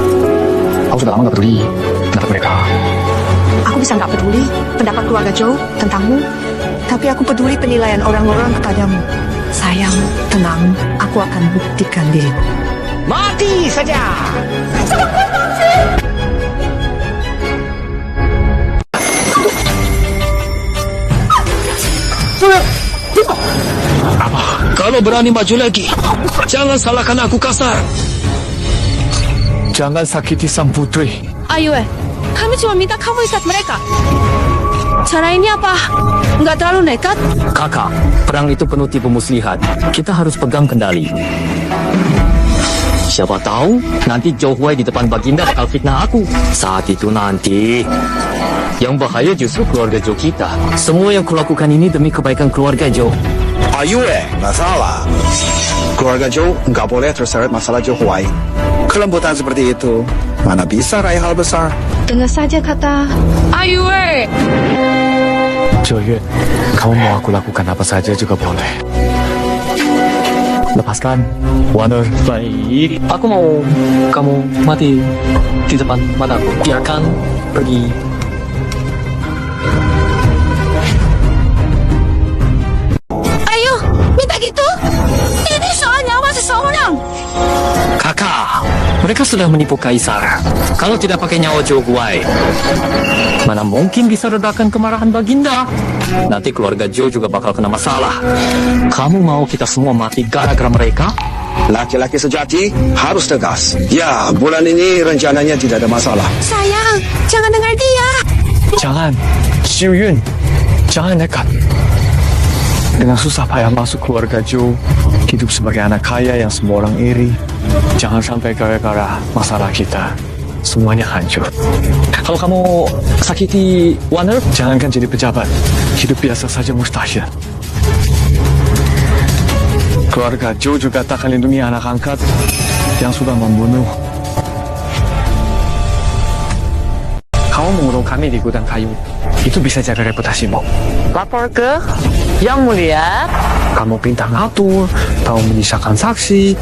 Aku sudah lama nggak peduli pendapat mereka. Aku bisa nggak peduli pendapat keluarga Joe tentangmu, tapi aku peduli penilaian orang-orang kepadamu. Sayang, tenang, aku akan buktikan dirimu. Mati saja. Kalau berani maju lagi, jangan salahkan aku kasar. Jangan sakiti sang putri. Ayu, kami cuma minta kamu ikat mereka. Cara ini apa? Nggak terlalu nekat? Kakak, perang itu penuh tipu muslihat. Kita harus pegang kendali. Siapa tahu nanti Joe Huai di depan Baginda bakal fitnah aku. Saat itu nanti yang bahaya justru keluarga Joe kita. Semua yang kulakukan ini demi kebaikan keluarga Joe. Ayu nggak salah. Keluarga Joe nggak boleh terseret masalah Joe Huai. Kelembutan seperti itu mana bisa raih hal besar. Dengar saja kata Ayu, Joe, kamu mau aku lakukan apa saja juga boleh. Lepaskan, Waner. Baik, aku mau kamu mati di depan mataku. Biarkan pergi. Ayu, minta gitu? Ini soal nyawa seseorang. Kakak, mereka sudah menipu Kaisar. Kalau tidak pakai nyawa Joe Huai, mana mungkin bisa redakan kemarahan Baginda? Nanti keluarga Joe juga bakal kena masalah. Kamu mau kita semua mati gara-gara mereka? Laki-laki sejati harus tegas. Ya, bulan ini rencananya tidak ada masalah. sayang, jangan dengar dia. Jangan, Xiu Yun, jangan nekat. Dengan susah payah masuk keluarga Joe, hidup sebagai anak kaya yang semua orang iri. Jangan sampai gara-gara masalah kita semuanya hancur. Kalau kamu sakiti Waner, jangankan jadi pejabat, hidup biasa saja mustahil. Keluarga Joe juga tak akan lindungi anak angkat yang sudah membunuh. Kamu mengurung kami di gudang kayu, itu bisa jaga reputasimu. Lapor ke Yang Mulia. Kamu pintar ngatur, tahu menyisakan saksi,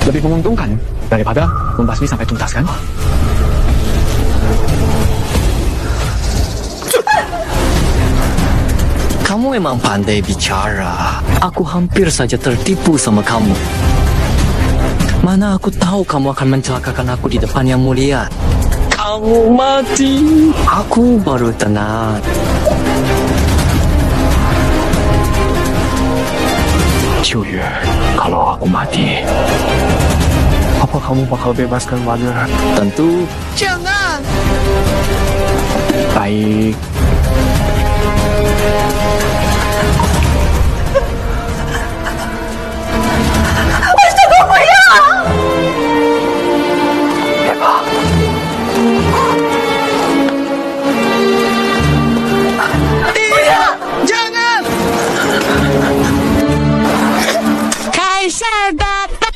lebih menguntungkan daripada membasmi sampai tuntas, kan? Kamu memang pandai bicara. Aku hampir saja tertipu sama kamu. Mana aku tahu kamu akan mencelakakan aku di depan Yang Mulia. Kamu mati. Aku baru tenang. Ciuyu, kalau aku mati, apa kamu bakal bebaskan warga? Tentu. Jangan. Baik. Tidak, jangan. Kaisar datang.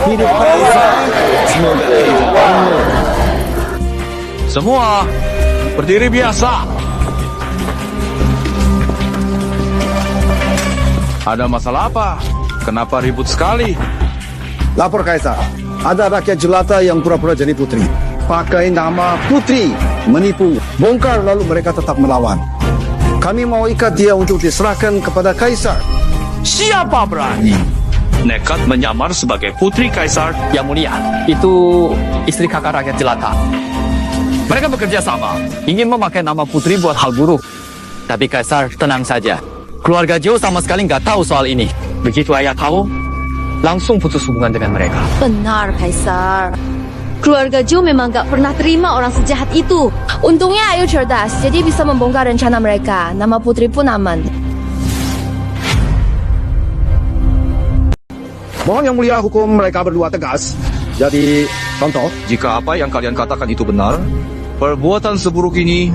Hidup Kaisar. Semoga hidupmu. Semua berdiri biasa. Ada masalah apa? Kenapa ribut sekali? Lapor Kaisar. Ada rakyat jelata yang pura-pura jadi putri. Pakai nama putri, menipu, bongkar lalu mereka tetap melawan. Kami mau ikat dia untuk diserahkan kepada Kaisar. Siapa berani nekat menyamar sebagai putri Kaisar? Yang Mulia, itu istri kakak rakyat jelata. Mereka bekerja sama, ingin memakai nama putri buat hal buruk. Tapi Kaisar tenang saja. Keluarga Zhou sama sekali nggak tahu soal ini. Begitu ayah tahu, langsung putus hubungan dengan mereka. Benar, Kaisar. Keluarga Zhou memang gak pernah terima orang sejahat itu. Untungnya Ayu cerdas, jadi bisa membongkar rencana mereka. Nama putri pun aman. Mohon Yang Mulia hukum mereka berdua tegas. Jadi, contoh. Jika apa yang kalian katakan itu benar, perbuatan seburuk ini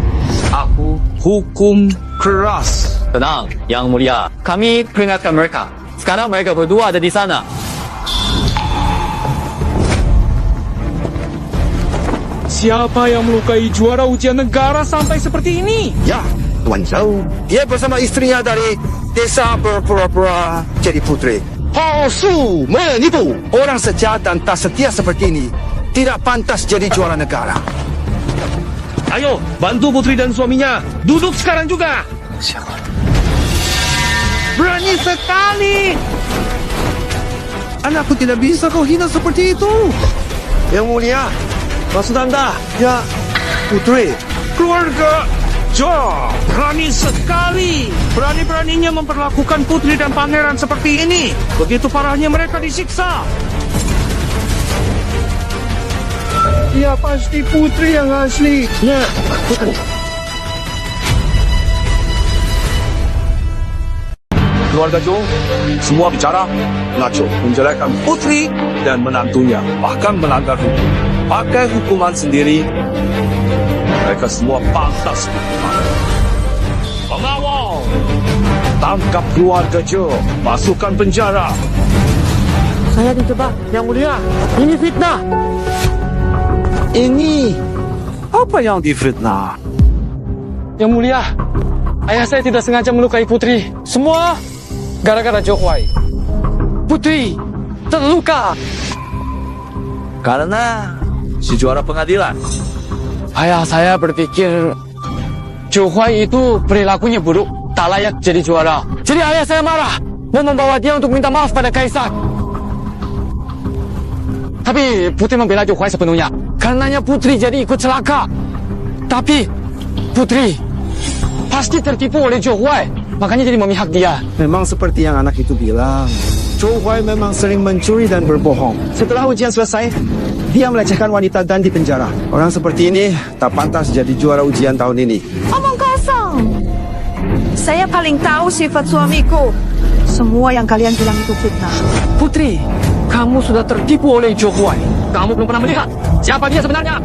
aku hukum keras. Tenang, Yang Mulia. Kami peringatkan mereka. Sekarang mereka berdua ada di sana. Siapa yang melukai juara ujian negara sampai seperti ini? Ya, Tuan Zhou. Dia bersama istrinya dari desa berpura-pura jadi putri. Palsu, menipu. Orang sejahat dan tak setia seperti ini tidak pantas jadi juara negara. Ayo, bantu putri dan suaminya. Duduk sekarang juga. Siapa? Berani sekali. Anakku tidak bisa kau hina seperti itu. Yang Mulia, maksud anda, ya, putri. Keluarga Zhou berani sekali. Berani-beraninya memperlakukan putri dan pangeran seperti ini. Begitu parahnya mereka disiksa. Ya pasti putri yang asli. Ya, putri. Keluarga Zhou semua bicara ngaco, menjelekkan putri dan menantunya, bahkan melanggar hukum. Pakai hukuman sendiri, mereka semua pantas hukuman. Pengawal, tangkap keluarga Zhou, masukkan penjara. Saya dijebak, Yang Mulia. Ini fitnah. Ini apa yang difitnah? Yang Mulia, ayah saya tidak sengaja melukai putri. Semua gara-gara Zhou Huai. Putri terluka. Karena si juara pengadilan. Ayah saya berpikir Zhou Huai itu perilakunya buruk, tak layak jadi juara. Jadi ayah saya marah dan membawa dia untuk minta maaf pada Kaisar. Tapi Putri membela Zhou Huai sepenuhnya. Karenanya Putri jadi ikut celaka. Tapi Putri pasti tertipu oleh Zhou Huai, makanya jadi memihak dia. Memang seperti yang anak itu bilang. Zhou Huai memang sering mencuri dan berbohong. Setelah ujian selesai, dia melecehkan wanita dan dipenjara. Orang seperti ini tak pantas jadi juara ujian tahun ini. Omong kosong. Saya paling tahu sifat suamiku. Semua yang kalian bilang itu fitnah. Putri, kamu sudah tertipu oleh Zhou Huai. Kamu belum pernah melihat siapa dia sebenarnya.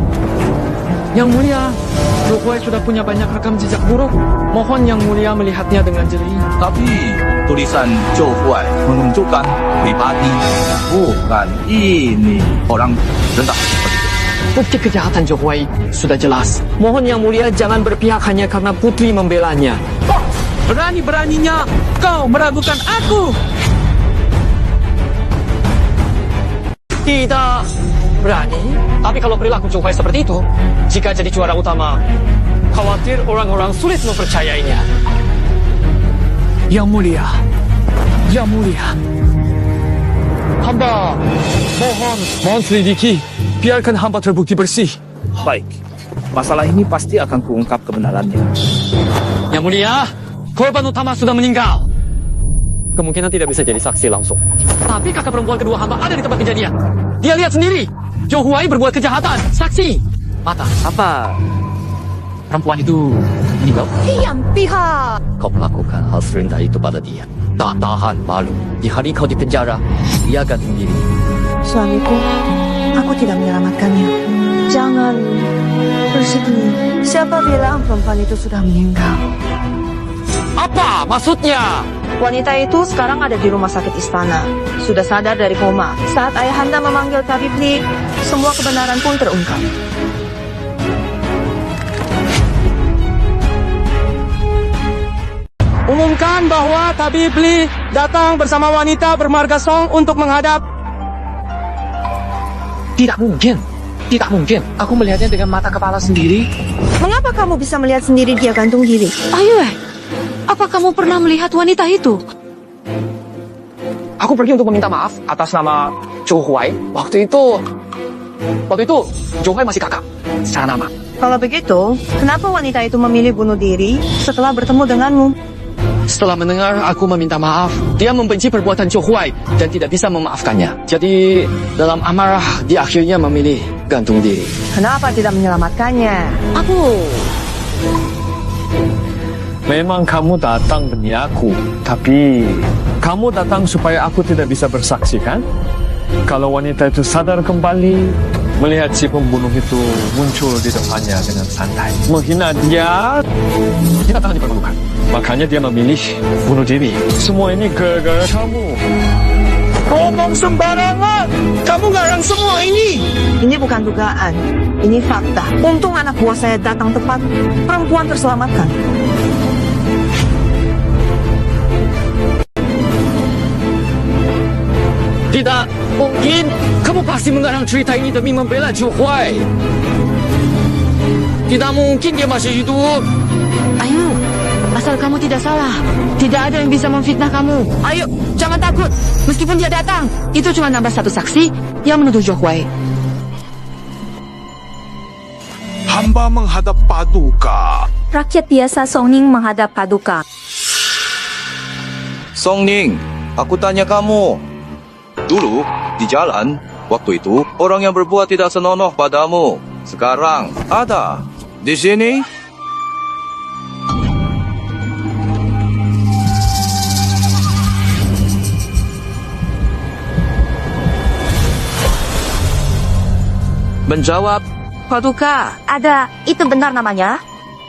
Yang Mulia, Zhou Huai sudah punya banyak rekam jejak buruk. Mohon Yang Mulia melihatnya dengan jeli. Tapi tulisan Zhou Huai menunjukkan pribadi, bukan ini orang rendah seperti itu. Bukti kejahatan Zhou Huai sudah jelas. Mohon Yang Mulia jangan berpihak hanya karena Putri membelanya. Berani-beraninya kau meragukan aku. Tidak berani. Tapi kalau perilaku Zhou Huai seperti itu, jika jadi juara utama, khawatir orang-orang sulit mempercayainya. Yang mulia, yang mulia. Hamba mohon selidiki. Biarkan hamba terbukti bersih. Baik, masalah ini pasti akan kuungkap kebenarannya. Yang mulia, korban utama sudah meninggal. Kemungkinan tidak bisa jadi saksi langsung. Tapi kakak perempuan kedua hamba ada di tempat kejadian. Dia lihat sendiri. Zhou Huai berbuat kejahatan. Saksi. Mata. Apa perempuan itu meninggal? Diam, pihak. Kau melakukan hal serendah itu pada dia. Tak tahan malu. Di hari kau di penjara, dia gantung diri. Suamiku, aku tidak menyelamatkannya. Jangan bersedih. Siapa bilang perempuan itu sudah meninggal? Apa maksudnya? Wanita itu sekarang ada di rumah sakit istana. Sudah sadar dari koma. Saat ayahanda memanggil tabib Li, semua kebenaran pun terungkap. Umumkan bahwa tabib Li datang bersama wanita bermarga Song untuk menghadap. Tidak mungkin. Tidak mungkin. Aku melihatnya dengan mata kepala sendiri. Mengapa kamu bisa melihat sendiri dia gantung diri? Ayo, apa kamu pernah melihat wanita itu? Aku pergi untuk meminta maaf atas nama Zhou Huai. Waktu itu Zhou Huai masih kakak secara nama. Kalau begitu, kenapa wanita itu memilih bunuh diri setelah bertemu denganmu? Setelah mendengar aku meminta maaf, dia membenci perbuatan Zhou Huai dan tidak bisa memaafkannya. Jadi dalam amarah dia akhirnya memilih gantung diri. Kenapa tidak menyelamatkannya? Memang kamu datang demi aku, tapi kamu datang supaya aku tidak bisa bersaksi, kan? Kalau wanita itu sadar kembali, melihat si pembunuh itu muncul di depannya dengan santai, menghina dia tak tahan diperlukan. Makanya dia memilih bunuh diri. Semua ini gara-gara kamu. Ngomong sembarangan. Kamu garang semua ini. Ini bukan dugaan, ini fakta. Untung anak buah saya datang tepat, perempuan terselamatkan. Tidak mungkin. Kamu pasti mengarang cerita ini demi membela Zhou Huai. Tidak mungkin dia masih hidup. Ayo, asal kamu tidak salah. Tidak ada yang bisa memfitnah kamu. Ayo, jangan takut. Meskipun dia datang, itu cuma nambah satu saksi yang menuduh Zhou Huai. Hamba menghadap Paduka. Rakyat biasa Song Ning menghadap Paduka. Song Ning, aku tanya kamu. Dulu, di jalan, waktu itu, orang yang berbuat tidak senonoh padamu. Sekarang, ada. Di sini, menjawab. Paduka, ada. Itu benar namanya?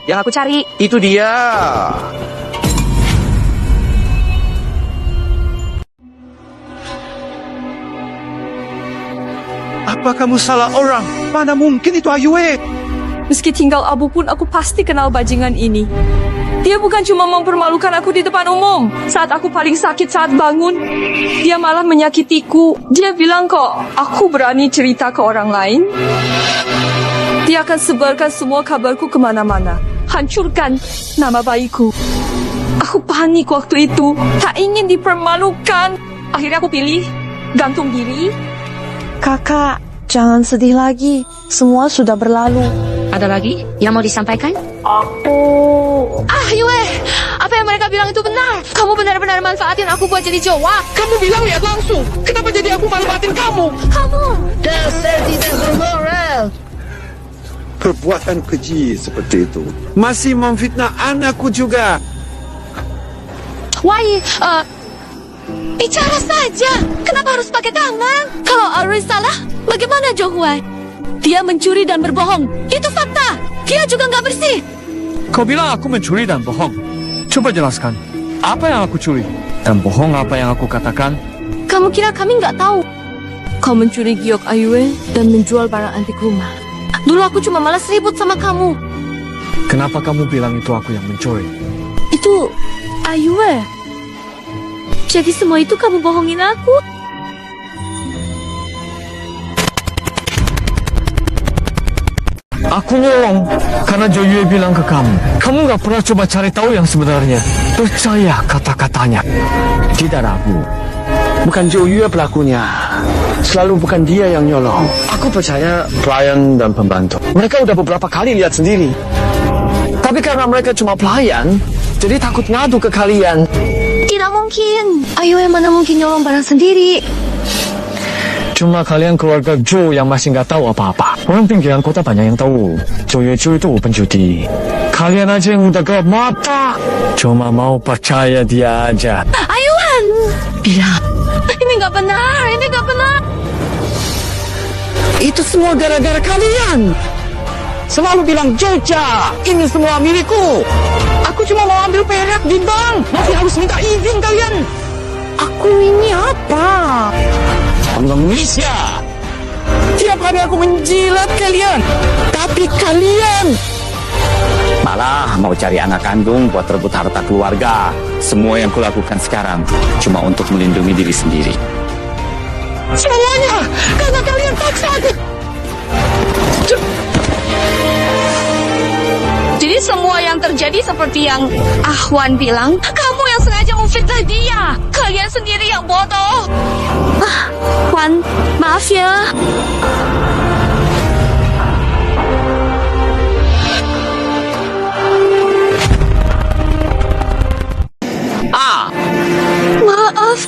Yang aku cari. Itu dia. Apa kamu salah orang? Mana mungkin itu Ayue? Meski tinggal abu pun aku pasti kenal bajingan ini. Dia bukan cuma mempermalukan aku di depan umum. Saat aku paling sakit saat bangun, dia malah menyakitiku. Dia bilang kok aku berani cerita ke orang lain. Dia akan sebarkan semua kabarku kemana-mana. Hancurkan nama baikku. Aku panik waktu itu. Tak ingin dipermalukan. Akhirnya aku pilih gantung diri. Kakak, jangan sedih lagi. Semua sudah berlalu. Ada lagi yang mau disampaikan? Yue, apa yang mereka bilang itu benar. Kamu benar-benar manfaatin aku buat jadi Jawa. Kamu bilang lihat langsung. Kenapa jadi aku manfaatin kamu? Kamu dasar tidak bermoral. Perbuatan keji seperti itu. Masih memfitnah anakku juga. Wai, bicara saja. Kenapa harus pakai tangan? Kalau Arui salah, bagaimana Zhou Huai? Dia mencuri dan berbohong. Itu fakta. Dia juga nggak bersih. Kau bilang aku mencuri dan bohong. Coba jelaskan. Apa yang aku curi? Dan bohong apa yang aku katakan? Kamu kira kami nggak tahu? Kau mencuri giok Ayue dan menjual barang antik rumah. Dulu aku cuma malas ribut sama kamu. Kenapa kamu bilang itu aku yang mencuri? Itu Ayue. Jadi semua itu kamu bohongin aku? Aku nyolong karena Jo Yue bilang ke kamu. Kamu nggak pernah coba cari tahu yang sebenarnya. Percaya kata-katanya. Tidak, Rabu. Bukan Jo Yue pelakunya. Selalu bukan dia yang nyolong. Aku percaya pelayan dan pembantu. Mereka udah beberapa kali lihat sendiri. Tapi karena mereka cuma pelayan, jadi takut ngadu ke kalian. Tidak mungkin. Ayo yang mana mungkin nyolong barang sendiri. Cuma kalian keluarga Jo yang masih nggak tahu apa-apa. Orang pinggiran kota banyak yang tahu. Jo Yue itu penjudi. Kalian aja yang udah gelap mata. Cuma mau percaya dia aja. Ayuan! Bilang. Ini nggak benar, ini nggak benar. Itu semua gara-gara kalian. Selalu bilang Joja, ini semua milikku. Aku cuma mau ambil perak di bank. Masih harus minta izin kalian. Aku ini apa? Pengemisnya. Tiap hari aku menjilat kalian. Tapi kalian Malah mau cari anak kandung buat rebut harta keluarga. Semua yang kulakukan sekarang cuma untuk melindungi diri sendiri. semuanya karena kalian paksa aku. Jadi semua yang terjadi seperti yang Ahwan bilang, kamu yang sengaja memfitnah dia. Kalian sendiri yang bodoh. Wan, maaf ya. Maaf.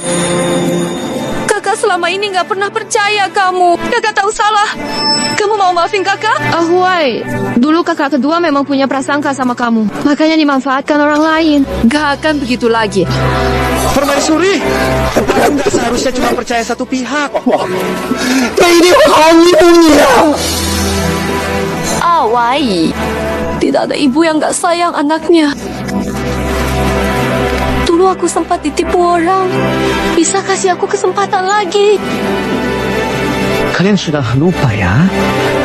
Kakak selama ini nggak pernah percaya kamu. Kakak tahu salah. Kamu mau maafin kakak? Ahwai, dulu kakak kedua memang punya prasangka sama kamu. Makanya dimanfaatkan orang lain. Gak akan begitu lagi. Permaisuri, aku nggak seharusnya cuma percaya satu pihak. Ini kami punya. Ahwai, tidak ada ibu yang gak sayang anaknya. Dulu aku sempat ditipu orang. Bisa kasih aku kesempatan lagi? Kalian sudah lupa ya?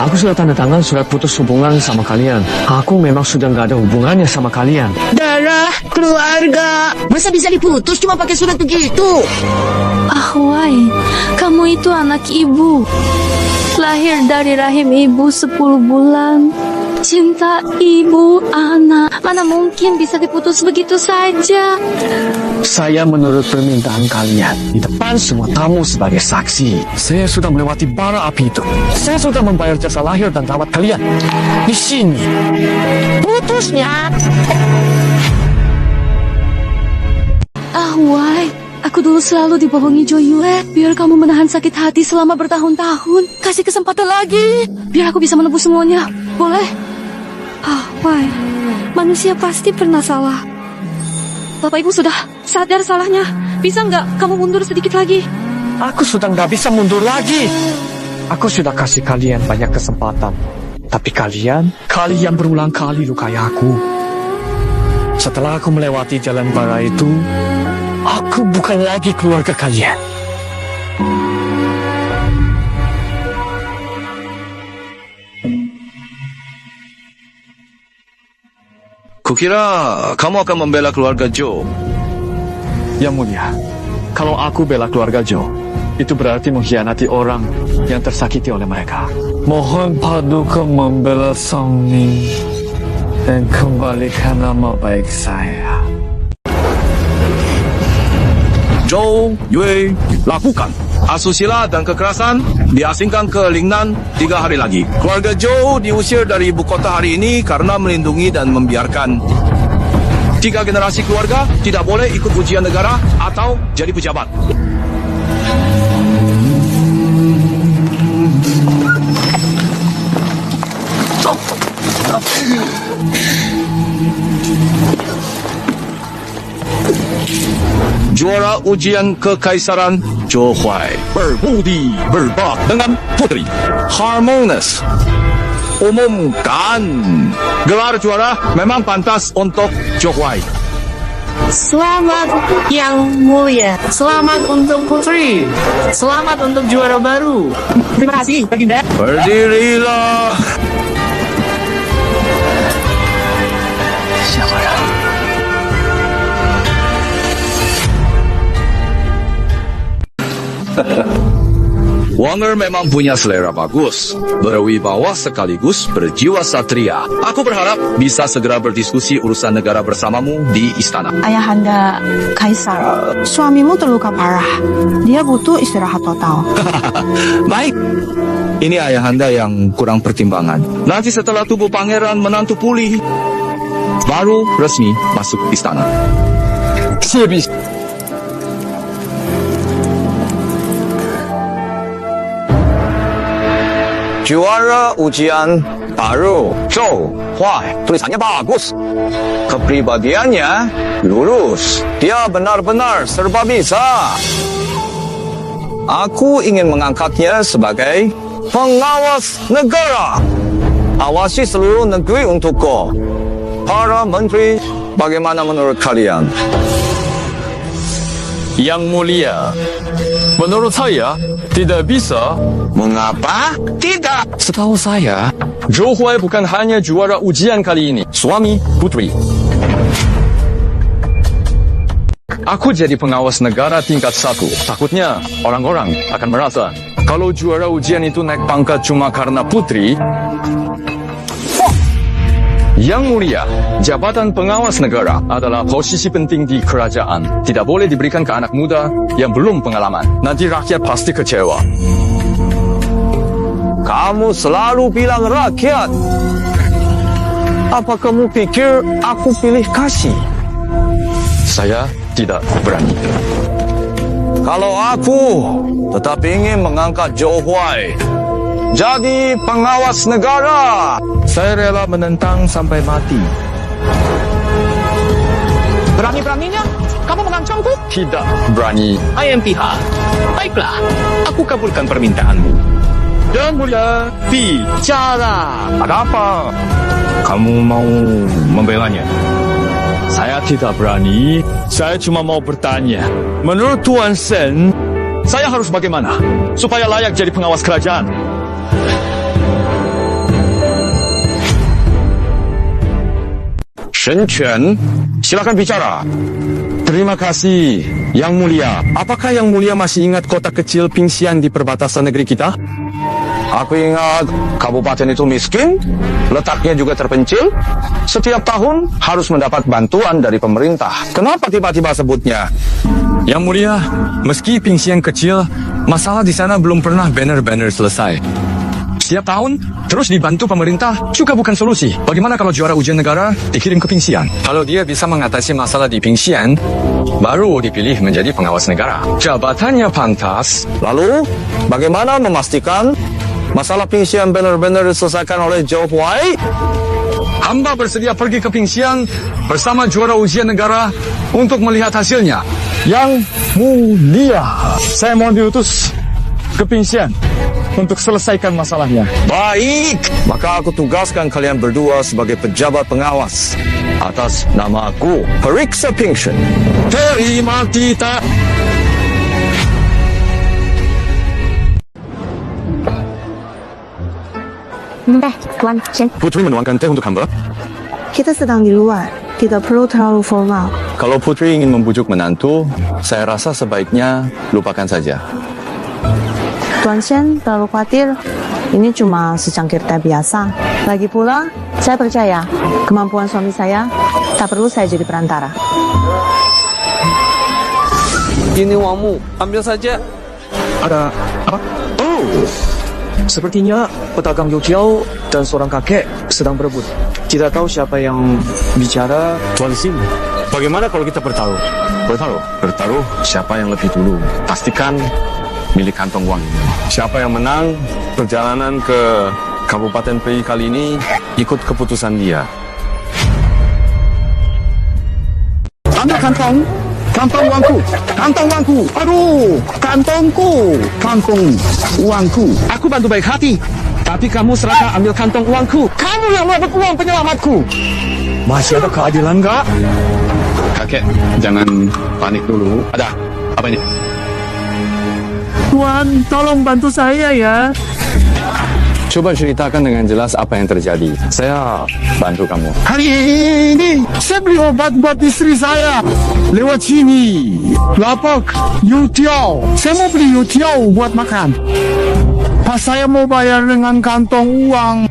Aku sudah tanda tangan surat putus hubungan sama kalian. Aku memang sudah nggak ada hubungannya sama kalian. Darah keluarga. Masa bisa diputus cuma pakai surat begitu? Ahwai, kamu itu anak ibu. Lahir dari rahim ibu 10 bulan. Cinta ibu, anak. Mana mungkin bisa diputus begitu saja? Saya menurut permintaan kalian di depan semua tamu sebagai saksi. Saya sudah melewati bara api itu. Saya sudah membayar jasa lahir dan rawat kalian. Di sini. Putusnya. Ahwai, aku dulu selalu dibohongi Jo Yue. Biar kamu menahan sakit hati selama bertahun-tahun. Kasih kesempatan lagi. Biar aku bisa menebus semuanya. Boleh? Ahwai, manusia pasti pernah salah. Bapak Ibu sudah sadar salahnya. Bisa nggak kamu mundur sedikit lagi? Aku sudah nggak bisa mundur lagi. Aku sudah kasih kalian banyak kesempatan. Tapi kalian berulang kali lukai aku. Setelah aku melewati jalan bara itu, aku bukan lagi keluarga kalian. Kukira kamu akan membela keluarga Jo. Yang Mulia, kalau aku bela keluarga Jo, itu berarti mengkhianati orang yang tersakiti oleh mereka. Mohon Paduka membela Song Ning dan kembalikan nama baik saya. Jo Yue, lakukan. Asusila dan kekerasan diasingkan ke Lingnan 3 hari lagi. Keluarga Jo diusir dari ibu kota hari ini karena melindungi dan membiarkan 3 generasi keluarga tidak boleh ikut ujian negara atau jadi pejabat. Juara ujian kekaisaran Jo Huai berbudi berbak dengan putri Harmonious. Umumkan gelar juara memang pantas untuk Jo Huai. Selamat yang mulia. Selamat untuk putri. Selamat untuk juara baru. Terima kasih, Baginda. Berdirilah. Siapa ya? Wanger memang punya selera bagus, berwibawa sekaligus berjiwa satria. Aku berharap bisa segera berdiskusi urusan negara bersamamu di istana. Ayahanda Kaisar, suamimu terluka parah. Dia butuh istirahat total. Baik. Ini ayahanda yang kurang pertimbangan. Nanti setelah tubuh pangeran menantu pulih, baru resmi masuk istana. Habis. Juara ujian baru Zhou Huai. Tulisannya bagus, kepribadiannya lurus, dia benar-benar serba bisa. Aku ingin mengangkatnya sebagai pengawas negara. Awasi seluruh negeri untukku. Para menteri, bagaimana menurut kalian? Yang mulia, menurut saya tidak bisa. Mengapa tidak? Setahu saya, Zhou Huai bukan hanya juara ujian kali ini, suami putri. Aku jadi pengawas negara tingkat 1. Takutnya orang-orang akan merasa kalau juara ujian itu naik pangkat cuma karena putri. Yang mulia, jabatan pengawas negara adalah posisi penting di kerajaan. Tidak boleh diberikan ke anak muda yang belum pengalaman. Nanti rakyat pasti kecewa. Kamu selalu bilang rakyat. Apa kamu pikir aku pilih kasih? Saya tidak berani. Kalau aku tetap ingin mengangkat Zhou Huai jadi pengawas negara, saya rela menentang sampai mati. Berani-beraninya kamu mengancamku? Tidak berani. I am pihak. Baiklah, aku kabulkan permintaanmu. Yang mulia, bicara. Ada apa? Kamu mau membelanya? Saya tidak berani. Saya cuma mau bertanya. Menurut Tuan Sen, saya harus bagaimana supaya layak jadi pengawas kerajaan? Shen Quan, silakan bicara. Terima kasih, Yang Mulia. Apakah Yang Mulia masih ingat kota kecil Pingxian di perbatasan negeri kita? Aku ingat kabupaten itu miskin, letaknya juga terpencil. Setiap tahun harus mendapat bantuan dari pemerintah. Kenapa tiba-tiba sebutnya? Yang Mulia, meski Pingxian kecil, masalah di sana belum pernah banner-banner selesai. Setiap tahun terus dibantu pemerintah juga bukan solusi. Bagaimana kalau juara ujian negara dikirim ke Pingxian? Kalau dia bisa mengatasi masalah di Pingxian, baru dipilih menjadi pengawas negara. Jabatannya pantas. Lalu, bagaimana memastikan masalah Pingxian benar-benar diselesaikan oleh Zhou Huai? Hamba bersedia pergi ke Pingxian bersama juara ujian negara untuk melihat hasilnya. Yang Mulia, saya mohon diutus ke Pingxian untuk selesaikan masalahnya. Baik, maka aku tugaskan kalian berdua sebagai pejabat pengawas atas nama aku, Periksa Pingxian. Terima kita. Tuan Chen. Putri menuangkan teh untuk hamba. Kita sedang di luar, tidak perlu terlalu formal. Kalau Putri ingin membujuk menantu, saya rasa sebaiknya lupakan saja. Tuan Chen terlalu khawatir. Ini cuma secangkir teh biasa. Lagi pula, saya percaya kemampuan suami saya tak perlu saya jadi perantara. Ini uangmu, ambil saja. Ada apa? Oh, sepertinya pedagang Youjiao dan seorang kakek sedang berebut. Tidak tahu siapa yang bicara. Tuan Sim, bagaimana kalau kita bertaruh? Bertaruh siapa yang lebih dulu. Pastikan milik kantong uang ini. Siapa yang menang perjalanan ke Kabupaten Pei kali ini ikut keputusan dia. Ambil kantong uangku, aduh, kantong uangku. Aku bantu baik hati, tapi kamu seraka ambil kantong uangku. Kamu yang merebut uang penyelamatku. Masih ada keadilan nggak? Kakek, jangan panik dulu. Ada apa ini? Tuan, tolong bantu saya ya. Coba ceritakan dengan jelas apa yang terjadi. Saya bantu kamu. Hari ini saya beli obat buat istri saya lewat sini. Lapak youtiao. Saya mau beli youtiao buat makan. Pas saya mau bayar dengan kantong uang,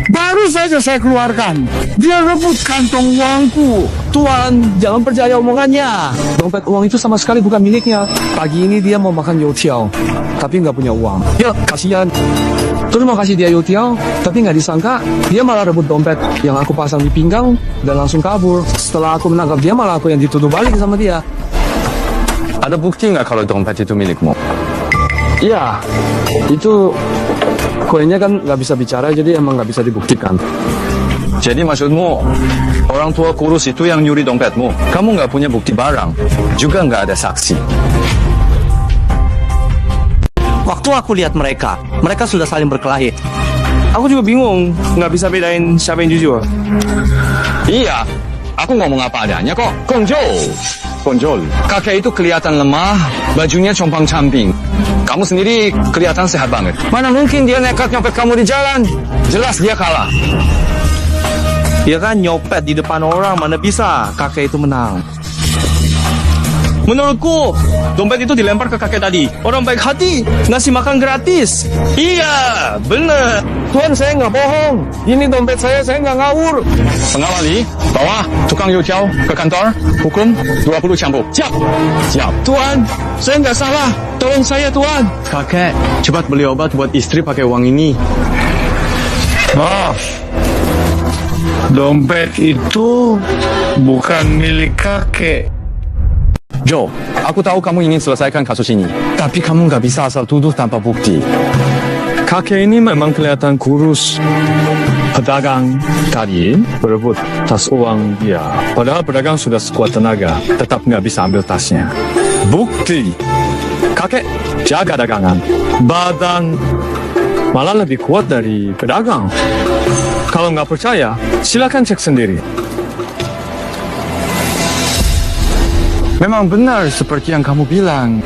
baru saja saya keluarkan, dia rebut kantong uangku. Tuan, jangan percaya omongannya. Dompet uang itu sama sekali bukan miliknya. Pagi ini dia mau makan youtiao, tapi nggak punya uang. Ya, kasihan. Terus mau kasih dia youtiao, tapi nggak disangka dia malah rebut dompet yang aku pasang di pinggang dan langsung kabur. Setelah aku menangkap dia, malah aku yang dituduh balik sama dia. Ada bukti nggak kalau dompet itu milikmu? Iya, itu koinnya kan nggak bisa bicara, jadi emang nggak bisa dibuktikan. Jadi maksudmu, orang tua kurus itu yang nyuri dompetmu? Kamu nggak punya bukti barang, juga nggak ada saksi. Waktu aku lihat mereka sudah saling berkelahi. Aku juga bingung, nggak bisa bedain siapa yang jujur. Iya, aku ngomong apa adanya kok. Konjol. Kakek itu kelihatan lemah, bajunya compang-camping. Kamu sendiri kelihatan sehat banget. Mana mungkin dia nekat nyopet kamu di jalan? Jelas dia kalah. Dia kan nyopet di depan orang, mana bisa kakek itu menang. Menurutku, dompet itu dilempar ke kakek tadi. Orang baik hati, ngasih makan gratis. Iya, bener. Tuan, saya nggak bohong. Ini dompet saya nggak ngawur. Pengawali, bawa tukang youtiao ke kantor. Hukum 20 cambuk. Siap. Tuan, saya nggak salah. Tolong saya, Tuan. Kakek, cepat beli obat buat istri pakai uang ini. Maaf, dompet itu bukan milik kakek. Joe, aku tahu kamu ingin selesaikan kasus ini, tapi kamu nggak bisa asal tuduh tanpa bukti. Kakek ini memang kelihatan kurus. Pedagang tadi berebut tas uang dia. Padahal pedagang sudah sekuat tenaga, tetap nggak bisa ambil tasnya. Bukti, kakek jaga dagangan. Badan malah lebih kuat dari pedagang. Kalau nggak percaya, silakan cek sendiri. Memang benar seperti yang kamu bilang.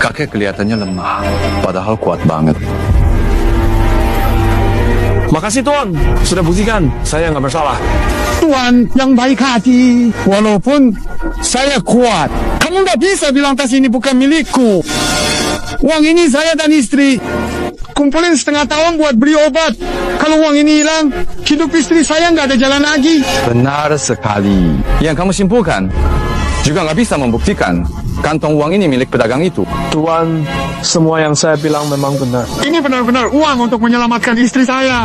Kakek kelihatannya lemah, padahal kuat banget. Makasih Tuan, sudah buktikan saya nggak bersalah. Tuan yang baik hati, walaupun saya kuat, kamu nggak bisa bilang tas ini bukan milikku. Uang ini saya dan istri kumpulin setengah tahun buat beli obat. Kalau uang ini hilang, hidup istri saya nggak ada jalan lagi. Benar sekali. Yang kamu simpulkan juga nggak bisa membuktikan kantong uang ini milik pedagang itu. Tuan, semua yang saya bilang memang benar. Ini benar-benar uang untuk menyelamatkan istri saya.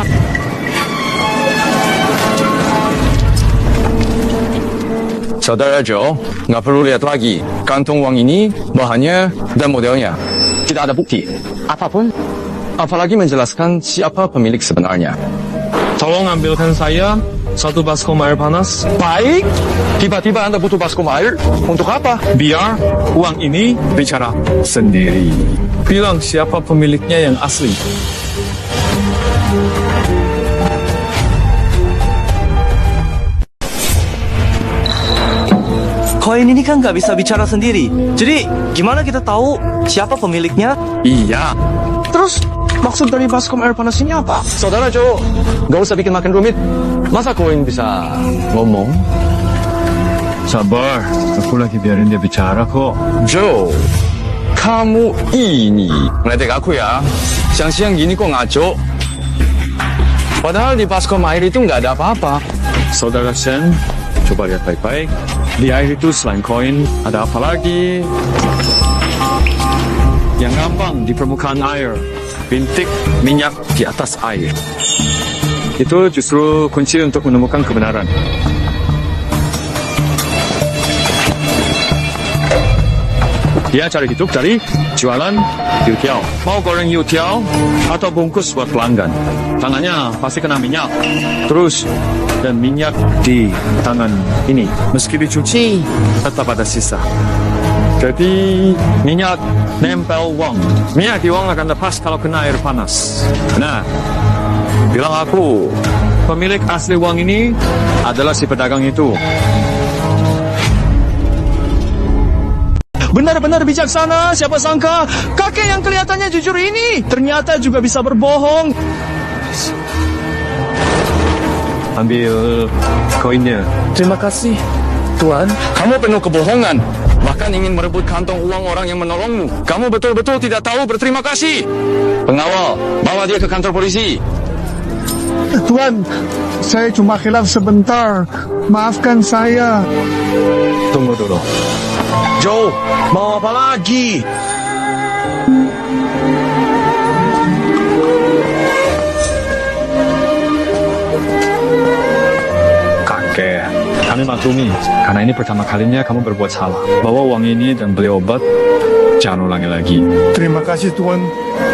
Saudara Joe, nggak perlu lihat lagi. Kantong uang ini, bahannya dan modelnya. Tidak ada bukti apapun, apalagi menjelaskan siapa pemilik sebenarnya. Tolong ambilkan saya satu baskom air panas. Baik. Tiba-tiba Anda butuh baskom air? Untuk apa? Biar uang ini bicara sendiri. Bilang siapa pemiliknya yang asli. Koin ini kan nggak bisa bicara sendiri. Jadi gimana kita tahu siapa pemiliknya? Iya. Terus maksud dari baskom air panas ini apa? Saudara Joe, gak usah bikin makin rumit. Masa koin bisa ngomong? Sabar, aku lagi biarin dia bicara kok. Joe, kamu ini ngeledek aku ya. Siang-siang gini kok ngaco. Padahal di baskom air itu nggak ada apa-apa. Saudara Sen, coba lihat baik-baik. Di air itu selain koin, ada apa lagi? Yang gampang di permukaan air, bintik minyak di atas air. Itu justru kunci untuk menemukan kebenaran. Dia cari hidup dari jualan youtiao. Mau goreng youtiao atau bungkus buat pelanggan. Tangannya pasti kena minyak. Terus, dan minyak di tangan ini. Meski dicuci, tetap ada sisa. Jadi, minyak nempel uang. Minyak di uang akan lepas kalau kena air panas. Nah, bilang aku, pemilik asli uang ini adalah si pedagang itu. benar-benar bijaksana. Siapa sangka kakek yang kelihatannya jujur ini ternyata juga bisa berbohong. Ambil koinnya. Terima kasih, Tuan. Kamu penuh kebohongan. Bahkan ingin merebut kantong uang orang yang menolongmu. Kamu betul-betul tidak tahu berterima kasih. Pengawal, bawa dia ke kantor polisi. Tuan, saya cuma khilaf sebentar. Maafkan saya. Tunggu dulu. Joe, mau apa lagi? Kakek, kami maklumi. Karena ini pertama kalinya kamu berbuat salah. Bawa uang ini dan beli obat. Jangan ulangi lagi. Terima kasih Tuan.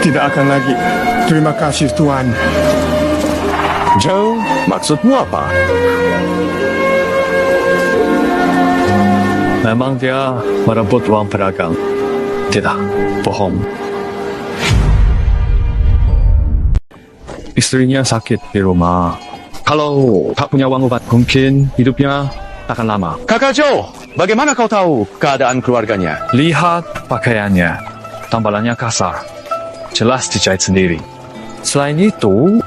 Tidak akan lagi. Terima kasih Tuan. Joe, maksudmu apa? Memang dia merebut uang pedagang. Tidak, bohong. Istrinya sakit di rumah. Kalau tak punya uang obat, mungkin hidupnya akan lama. Kakak Joe, bagaimana kau tahu keadaan keluarganya? Lihat pakaiannya. Tambalannya kasar. Jelas dijahit sendiri. Selain itu,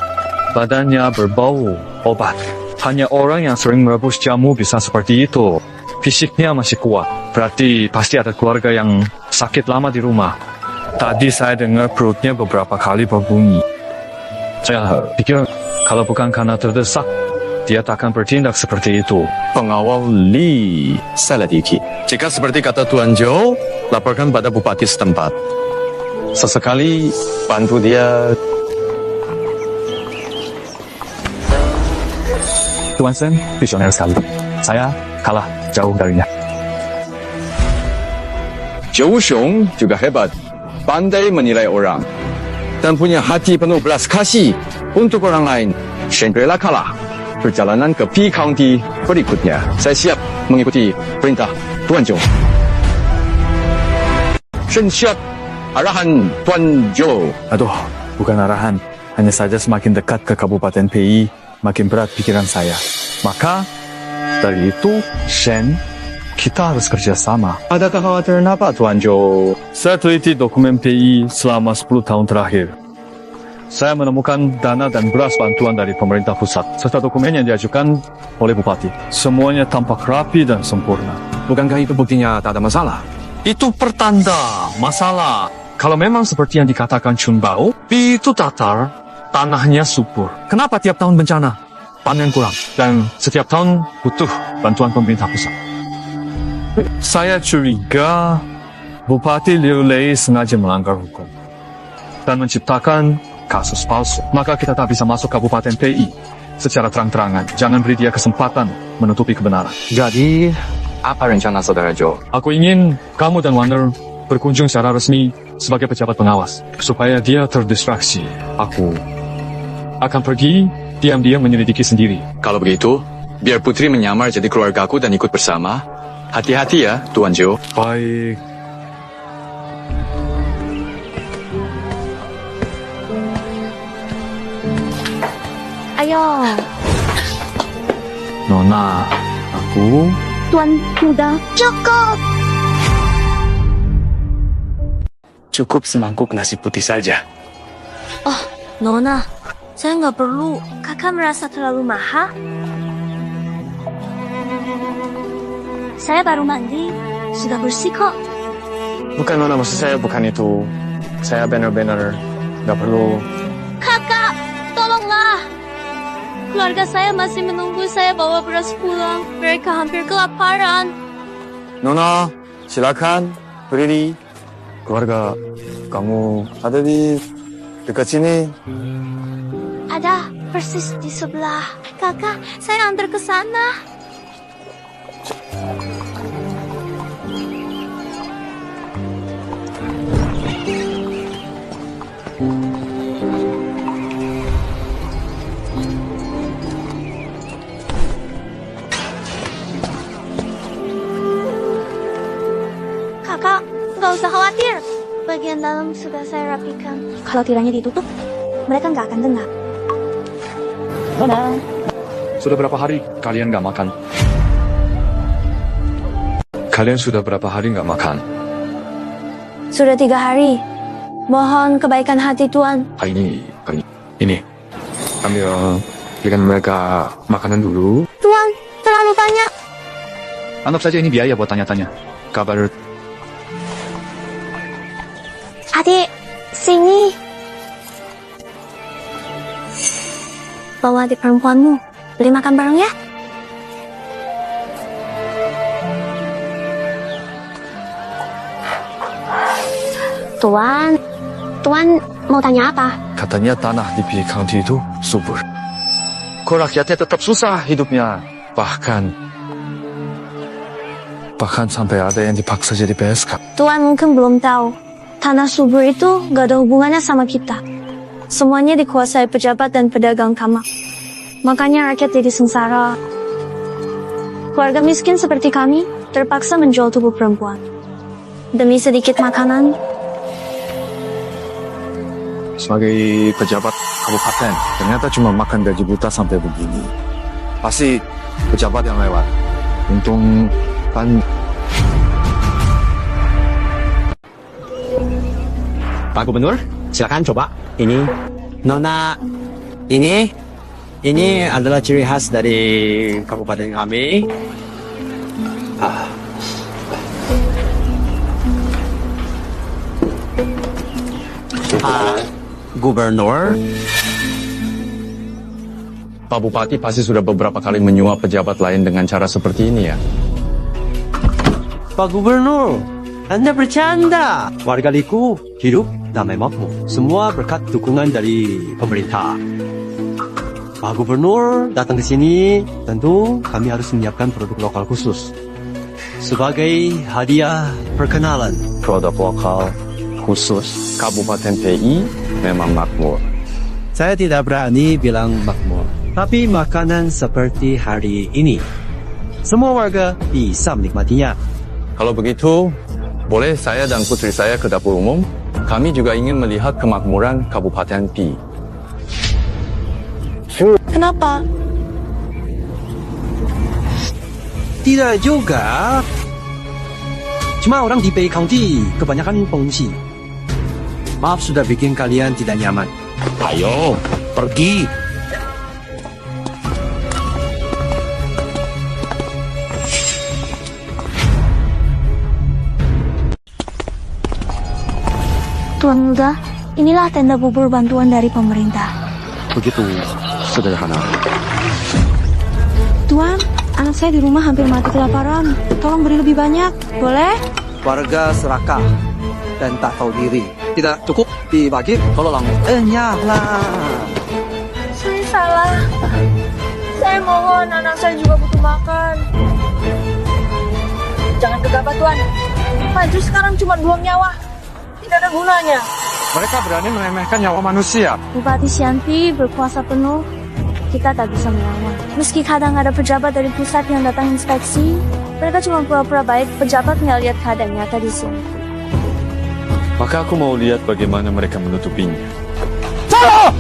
badannya berbau obat. Hanya orang yang sering merebus jamu bisa seperti itu. Fisiknya masih kuat. Berarti pasti ada keluarga yang sakit lama di rumah. Tadi saya dengar perutnya beberapa kali berbunyi. Saya pikir kalau bukan karena terdesak, dia takkan bertindak seperti itu. Pengawal Lee salah dikit. Jika seperti kata Tuan Joe, laporkan pada bupati setempat. Sesekali bantu dia. Tuan Sen, visioner sekali. Saya kalah jauh darinya. Joe Xiong juga hebat. Pandai menilai orang. Dan punya hati penuh belas kasih untuk orang lain. Shangri-La kalah. Perjalanan ke P County berikutnya. Saya siap mengikuti perintah Tuan Joe. Shenxiat arahan Tuan Joe. Aduh, bukan arahan. Hanya saja semakin dekat ke Kabupaten PI, makin berat pikiran saya. Maka, dari itu, Shen, kita harus kerjasama. Ada kekhawatiran apa, Tuan Joe? Saya teliti dokumen PI selama 10 tahun terakhir. Saya menemukan dana dan beras bantuan dari pemerintah pusat, serta dokumen yang diajukan oleh bupati. Semuanya tampak rapi dan sempurna. Bukankah itu buktinya tak ada masalah? Itu pertanda masalah. Kalau memang seperti yang dikatakan Chun Bao, itu datar, tanahnya subur. Kenapa tiap tahun bencana? Panen kurang. Dan setiap tahun butuh bantuan pemerintah pusat. Saya curiga Bupati Liu Lei sengaja melanggar hukum dan menciptakan kasus palsu. Maka kita tak bisa masuk Kabupaten PI secara terang-terangan. Jangan beri dia kesempatan menutupi kebenaran. Jadi, apa rencana saudara Joe? Aku ingin kamu dan Warner berkunjung secara resmi sebagai pejabat pengawas, supaya dia terdistraksi. Aku akan pergi diam-diam menyelidiki sendiri. Kalau begitu, biar Putri menyamar jadi keluargaku dan ikut bersama. Hati-hati ya, Tuan Joe. Baik. Ayo, Nona, aku... Tuan Muda. Cukup. Cukup semangkuk nasi putih saja. Oh, Nona, saya nggak perlu. Kakak merasa terlalu mahal? Saya baru mandi, sudah bersih kok. Bukan Nona, maksud saya bukan itu. Saya benar-benar nggak perlu. Kakak, tolonglah. Keluarga saya masih menunggu saya bawa beras pulang. Mereka hampir kelaparan. Nona, silakan berdiri. Keluarga kamu ada di dekat sini. Ada, persis di sebelah. Kakak, saya antar ke sana. Kakak, nggak usah khawatir. Bagian dalam sudah saya rapikan. Kalau tiranya ditutup, mereka nggak akan dengar. Nona, sudah berapa hari kalian nggak makan? Kalian sudah berapa hari nggak makan? Sudah 3 hari. Mohon kebaikan hati Tuan. Ini. Ambil berikan mereka makanan dulu. Tuan, terlalu banyak. Anggap saja ini biaya buat tanya-tanya. Kabar Adik, sini. Bawa adik perempuanmu. Beli makan bareng ya. Tuan mau tanya apa? Katanya tanah di P County itu subur. Kok rakyatnya tetap susah hidupnya? Bahkan sampai ada yang dipaksa jadi PSK. Tuan mungkin belum tahu. Tanah subur itu gak ada hubungannya sama kita. Semuanya dikuasai pejabat dan pedagang kamar. Makanya rakyat jadi sengsara. Keluarga miskin seperti kami terpaksa menjual tubuh perempuan. Demi sedikit makanan. Sebagai pejabat kabupaten, ternyata cuma makan gaji buta sampai begini. Pasti pejabat yang lewat. Untung kan. Pak Gubernur, silakan coba. Ini, Nona, ini adalah ciri khas dari kabupaten kami. Gubernur, Pak Bupati pasti sudah beberapa kali menyuap pejabat lain dengan cara seperti ini ya. Pak Gubernur, Anda bercanda. Warga Liku hidup damai makmur. Semua berkat dukungan dari pemerintah. Pak Gubernur datang ke sini, tentu kami harus menyiapkan produk lokal khusus. Sebagai hadiah perkenalan. Produk lokal khusus Kabupaten PI memang makmur. Saya tidak berani bilang makmur. Tapi makanan seperti hari ini, semua warga bisa menikmatinya. Kalau begitu, boleh saya dan putri saya ke dapur umum? Kami juga ingin melihat kemakmuran Kabupaten P. Kenapa? Tidak juga. Cuma orang di Bay County kebanyakan pengungsi. Maaf sudah bikin kalian tidak nyaman. Ayo, pergi. Tuan Muda, inilah tenda bubur bantuan dari pemerintah. Begitu sederhana. Tuan, anak saya di rumah hampir mati kelaparan. Tolong beri lebih banyak, boleh? Warga serakah dan tak tahu diri. Tidak cukup dibagi, tolong enyahlah. Saya salah. Saya mohon, anak saya juga butuh makan. Jangan gegabah, Tuan. Maju sekarang cuma buang nyawa. Tidak ada gunanya. Mereka berani meremehkan nyawa manusia. Bupati Shanti berkuasa penuh. Kita tak bisa melawan. Meski kadang ada pejabat dari pusat yang datang inspeksi, mereka cuma pura-pura baik. Pejabat nggak lihat keadaan nyata di sini. Maka aku mau lihat bagaimana mereka menutupinya. Salah!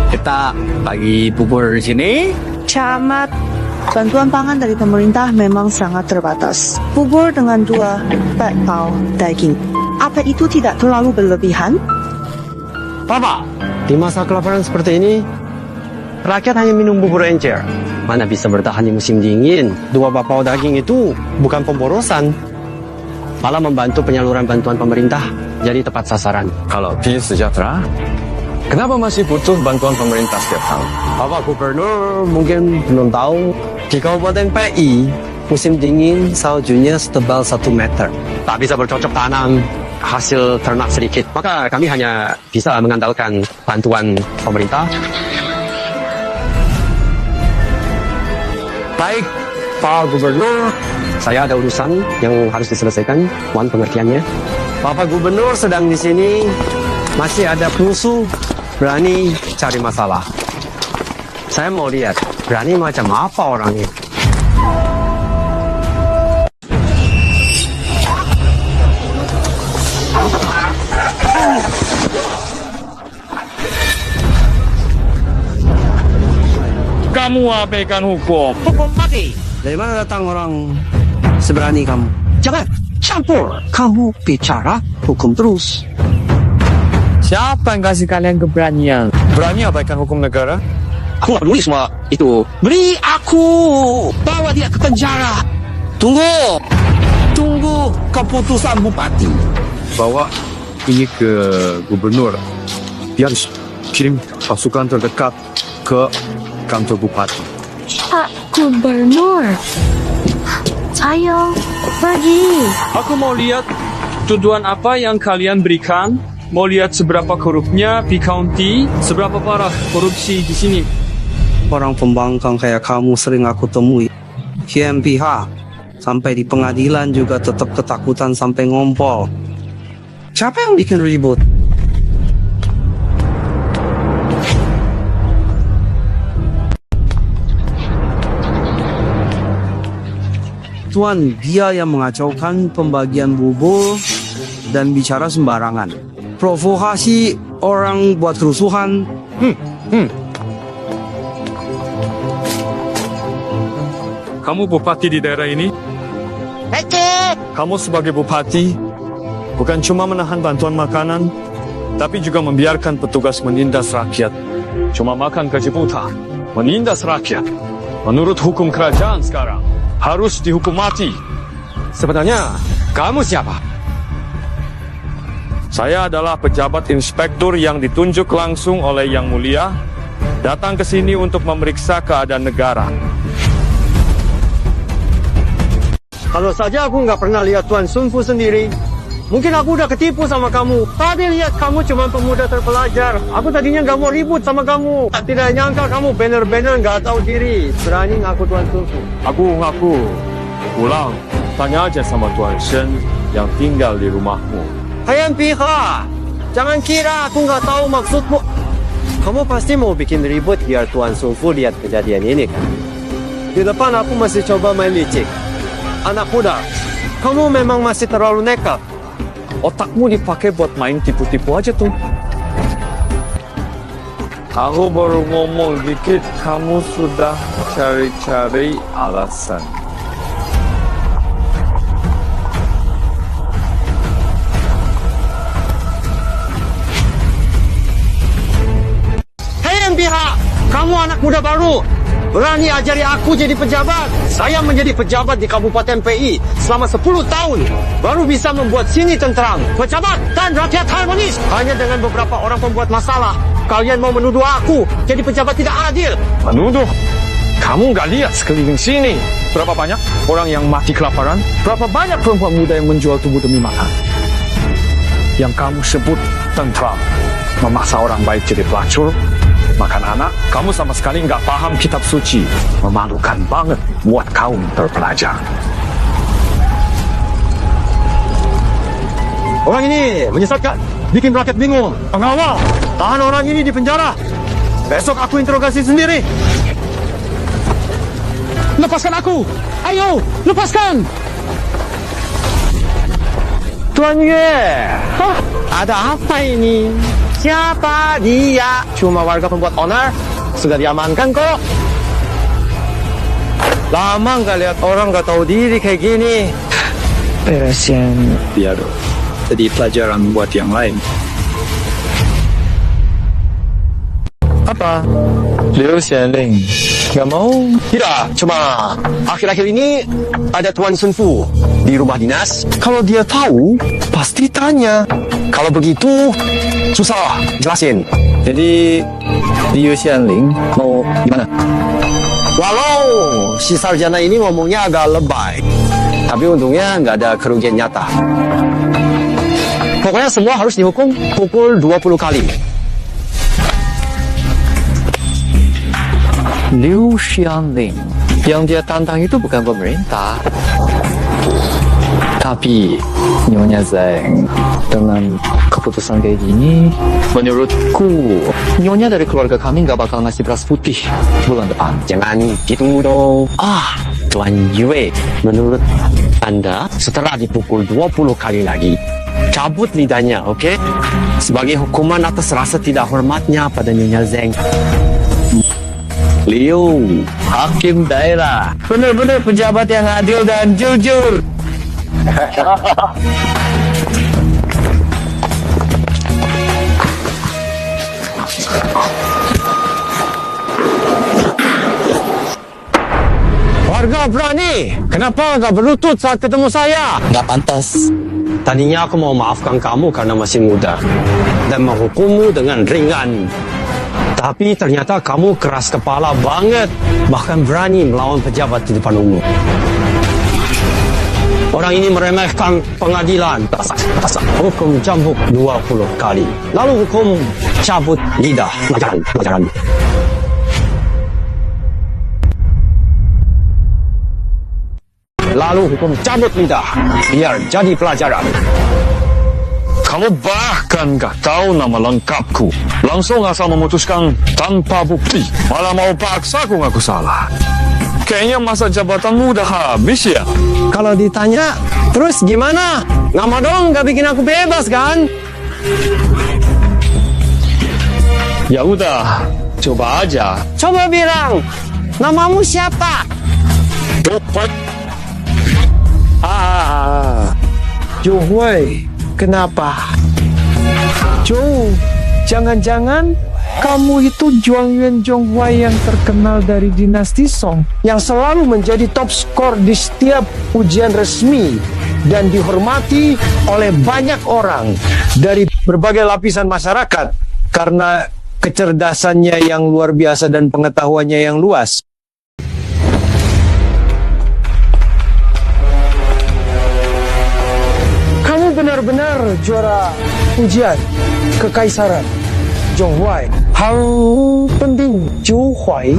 Kita bagi bubur di sini. Camat, bantuan pangan dari pemerintah memang sangat terbatas. Bubur dengan 2 bakpao daging. Apa itu tidak terlalu berlebihan? Papa, di masa kelaparan seperti ini, rakyat hanya minum bubur encer. Mana bisa bertahan di musim dingin? 2 bakpao daging itu bukan pemborosan, malah membantu penyaluran bantuan pemerintah jadi tepat sasaran. Kalau P sejahtera, kenapa masih butuh bantuan pemerintah setiap tahun? Bapak Gubernur mungkin belum tahu, di Kabupaten PI, musim dingin saljunya setebal 1 meter. Tak bisa bercocok tanam, hasil ternak sedikit. Maka kami hanya bisa mengandalkan bantuan pemerintah. Baik, Pak Gubernur, saya ada urusan yang harus diselesaikan. Mohon pengertiannya. Bapak Gubernur sedang di sini, masih ada musuh berani cari masalah. Saya mau lihat berani macam apa orangnya. kamu abaikan hukum. Hukum mati. Dari mana datang orang seberani kamu? Jangan campur. Kamu bicara hukum terus. Siapa yang kasih kalian keberanian? Berani abaikan hukum negara? Aku nggak peduli semua itu. Beri aku. Bawa dia ke penjara. Tunggu keputusan bupati. Bawa ini ke gubernur. Dia harus kirim pasukan terdekat ke kantor bupati. Pak Gubernur, ayo pergi. Aku mau lihat tuduhan apa yang kalian berikan. Mau lihat seberapa korupnya P County, seberapa parah korupsi di sini. Orang pembangkang kayak kamu sering aku temui. KMPH sampai di pengadilan juga tetap ketakutan sampai ngompol. Siapa yang bikin ribut? Tuan, dia yang mengacaukan pembagian bubur dan bicara sembarangan. Provokasi orang buat kerusuhan. Kamu bupati di daerah ini? Kamu sebagai bupati bukan cuma menahan bantuan makanan, tapi juga membiarkan petugas menindas rakyat. Cuma makan gaji buta, menindas rakyat. Menurut hukum kerajaan sekarang, harus dihukum mati. Sebenarnya, kamu siapa? Saya adalah pejabat inspektur yang ditunjuk langsung oleh Yang Mulia, datang ke sini untuk memeriksa keadaan negara. Kalau saja aku nggak pernah lihat Tuan Sun Fu sendiri, mungkin aku udah ketipu sama kamu. Tadi lihat kamu cuma pemuda terpelajar. Aku tadinya nggak mau ribut sama kamu. Tidak nyangka kamu bener-bener nggak tahu diri. Berani ngaku Tuan Sun Fu. Aku ngaku. Pulang, tanya aja sama Tuan Shen yang tinggal di rumahmu. KMPH, jangan kira aku nggak tahu maksudmu. Kamu pasti mau bikin ribut biar Tuan Sun Fu lihat kejadian ini kan? Di depan aku masih coba main licik. Anak muda, kamu memang masih terlalu nekat. Otakmu dipakai buat main tipu-tipu aja tuh. Aku baru ngomong dikit, kamu sudah cari-cari alasan. Hei MPH, kamu anak muda baru. Berani ajari aku jadi pejabat. Saya menjadi pejabat di Kabupaten PI selama 10 tahun. Baru bisa membuat sini tentram. Pejabat dan rakyat harmonis. Hanya dengan beberapa orang pembuat masalah. Kalian mau menuduh aku jadi pejabat tidak adil. Menuduh? Kamu nggak lihat sekeliling sini? Berapa banyak orang yang mati kelaparan? Berapa banyak perempuan muda yang menjual tubuh demi makan? Yang kamu sebut tentram. Memaksa orang baik jadi pelacur. Makan anak, kamu sama sekali nggak paham kitab suci. Memalukan banget buat kaum terpelajar. Orang ini menyesatkan, bikin rakyat bingung. Pengawal, tahan orang ini di penjara. Besok aku interogasi sendiri. Lepaskan aku! Ayo, lepaskan! Tuan Yue, ada apa ini? Siapa dia? Cuma warga pembuat onar. Sudah diamankan kok. Lama nggak lihat orang nggak tahu diri kayak gini. Beresin. Biar jadi pelajaran buat yang lain. Apa? Liu Xianling nggak mau? Tidak, cuma akhir-akhir ini ada Tuan Sun Fu di rumah dinas. Kalau dia tahu, pasti tanya. Kalau begitu, susah jelasin. Jadi Liu Xianling mau gimana? Walau si sarjana ini ngomongnya agak lebay, tapi untungnya nggak ada kerugian nyata. Pokoknya semua harus dihukum pukul 20 kali. Liu Xianling, yang dia tantang itu bukan pemerintah, tapi Nyonya Zeng. Dengan keputusan kayak gini, menurutku Nyonya dari keluarga kami nggak bakal ngasih beras putih bulan depan. Jangan gitu dong. Tuan Yue, menurut Anda setelah dipukul 20 kali lagi, cabut lidahnya, oke? Sebagai hukuman atas rasa tidak hormatnya pada Nyonya Zeng. Liu, hakim daerah. Benar-benar pejabat yang adil dan jujur. Warga berani. Kenapa nggak berlutut saat ketemu saya? Nggak pantas. Tadinya aku mau maafkan kamu karena masih muda dan menghukummu dengan ringan. Tapi ternyata kamu keras kepala banget, bahkan berani melawan pejabat di depan umum. Orang ini meremehkan pengadilan. Hukum cambuk 20 kali. Lalu hukum cabut lidah. Pelajaran. Lalu hukum cabut lidah. Biar jadi pelajaran. Kamu bahkan gak tahu nama lengkapku. Langsung asal memutuskan tanpa bukti. Malah mau paksa aku ngaku salah. Kayaknya masa jabatanmu udah habis ya? Kalau ditanya, terus gimana? Nama dong gak bikin aku bebas kan? Ya udah, coba aja. Coba bilang, namamu siapa? Zhou Hui. Kenapa? Zhou, jangan-jangan kamu itu Juangyuan Zhonghuai yang terkenal dari dinasti Song, yang selalu menjadi top skor di setiap ujian resmi dan dihormati oleh banyak orang dari berbagai lapisan masyarakat karena kecerdasannya yang luar biasa dan pengetahuannya yang luas. Benar-benar juara ujian kekaisaran Zhonghuai. Hal penting, Zhou Hui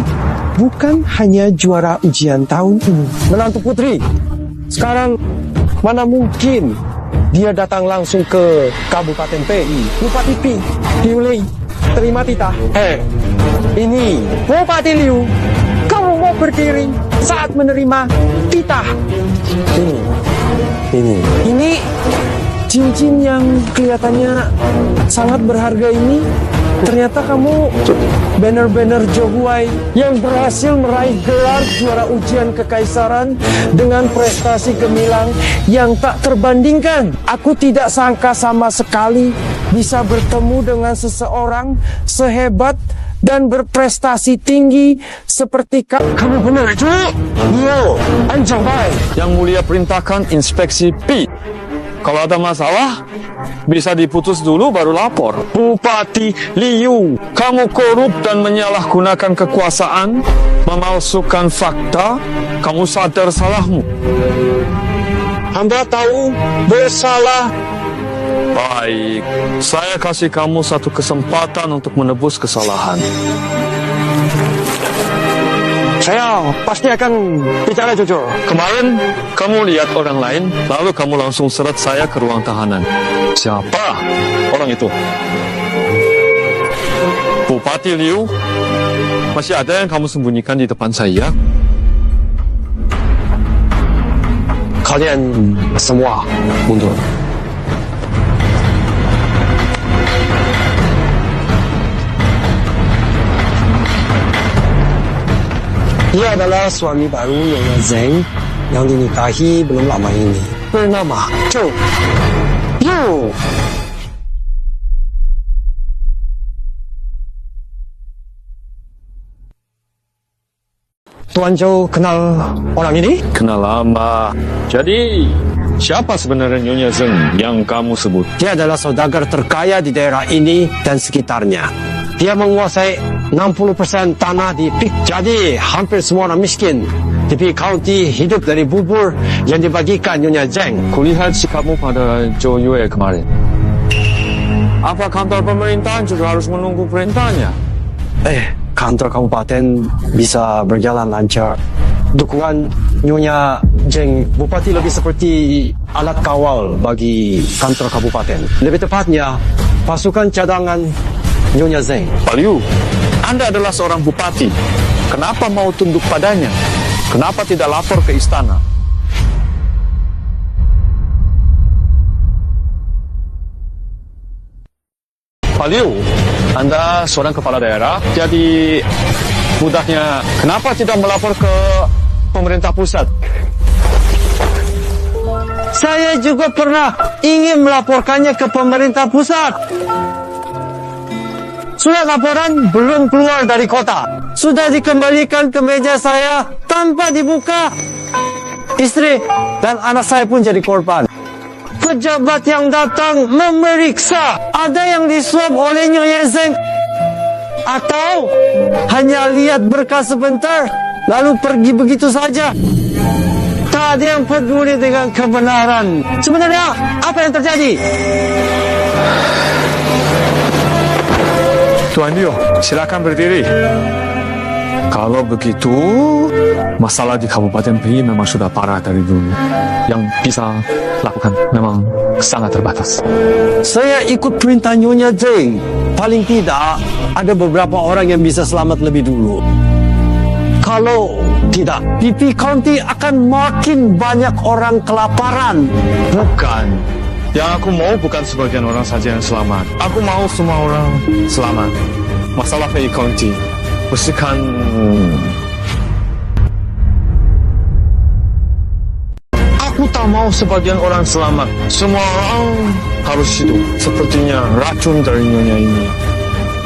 bukan hanya juara ujian tahun ini. Menantu putri, sekarang mana mungkin dia datang langsung ke Kabupaten PI. Bupati Pi, Liu terima titah. Ini Bupati Liu, kamu mau berdiri saat menerima titah. Ini cincin yang kelihatannya sangat berharga ini, ternyata kamu banner-banner Zhou Hui yang berhasil meraih gelar juara ujian kekaisaran dengan prestasi gemilang yang tak terbandingkan. Aku tidak sangka sama sekali bisa bertemu dengan seseorang sehebat dan berprestasi tinggi seperti kamu. Benar, Zhu? Yo, Anjang Bai. Yang mulia perintahkan inspeksi Pi. Kalau ada masalah, bisa diputus dulu baru lapor. Bupati Liu, kamu korup dan menyalahgunakan kekuasaan, memalsukan fakta, kamu sadar salahmu. Hamba tahu bersalah. Baik, saya kasih kamu satu kesempatan untuk menebus kesalahan. Saya pasti akan bicara jujur. Kemarin kamu lihat orang lain, lalu kamu langsung seret saya ke ruang tahanan. Siapa orang itu? Bupati Liu, masih ada yang kamu sembunyikan di depan saya? Kalian semua mundur. Dia adalah suami baru Nyonya Zeng yang dinikahi belum lama ini. Bernama Zhou Yu. Tuan Zhou kenal orang ini? Kenal lama. Jadi, siapa sebenarnya Nyonya Zeng yang kamu sebut? Dia adalah saudagar terkaya di daerah ini dan sekitarnya. Dia menguasai 60% tanah di Peak. Jadi hampir semua orang miskin di Peak County hidup dari bubur yang dibagikan Nyonya Zeng. Kulihat sikapmu pada Zhou Yue kemarin. Apa kantor pemerintahan juga harus menunggu perintahnya? Kantor kabupaten bisa berjalan lancar. Dukungan Nyonya Zeng Bupati lebih seperti alat kawal bagi kantor kabupaten. Lebih tepatnya, pasukan cadangan Nyonya Zeng. Pak Liu, Anda adalah seorang bupati. Kenapa mau tunduk padanya? Kenapa tidak lapor ke istana? Pak Liu, Anda seorang kepala daerah, jadi Mudahnya, kenapa tidak melapor ke pemerintah pusat? Saya juga pernah ingin melaporkannya ke pemerintah pusat. Surat laporan belum keluar dari kota. Sudah dikembalikan ke meja saya tanpa dibuka. Istri dan anak saya pun jadi korban. Pejabat yang datang memeriksa, ada yang disuap oleh Nyonya Zeng, atau hanya lihat berkas sebentar lalu pergi begitu saja. Tak ada yang peduli dengan kebenaran. Sebenarnya apa yang terjadi? Tuan Liu, silakan berdiri. Kalau begitu, masalah di Kabupaten PI memang sudah parah dari dulu. Yang bisa lakukan memang sangat terbatas. Saya ikut perintah Nyonya Zeng. Paling tidak, ada beberapa orang yang bisa selamat lebih dulu. Kalau tidak, PP County akan makin banyak orang kelaparan. Bukan. Yang aku mau bukan sebagian orang saja yang selamat. Aku mau semua orang selamat. Masalah PI County, bersihkan. Aku tak mau sebagian orang selamat. Semua orang harus hidup. Sepertinya racun dari nyonya ini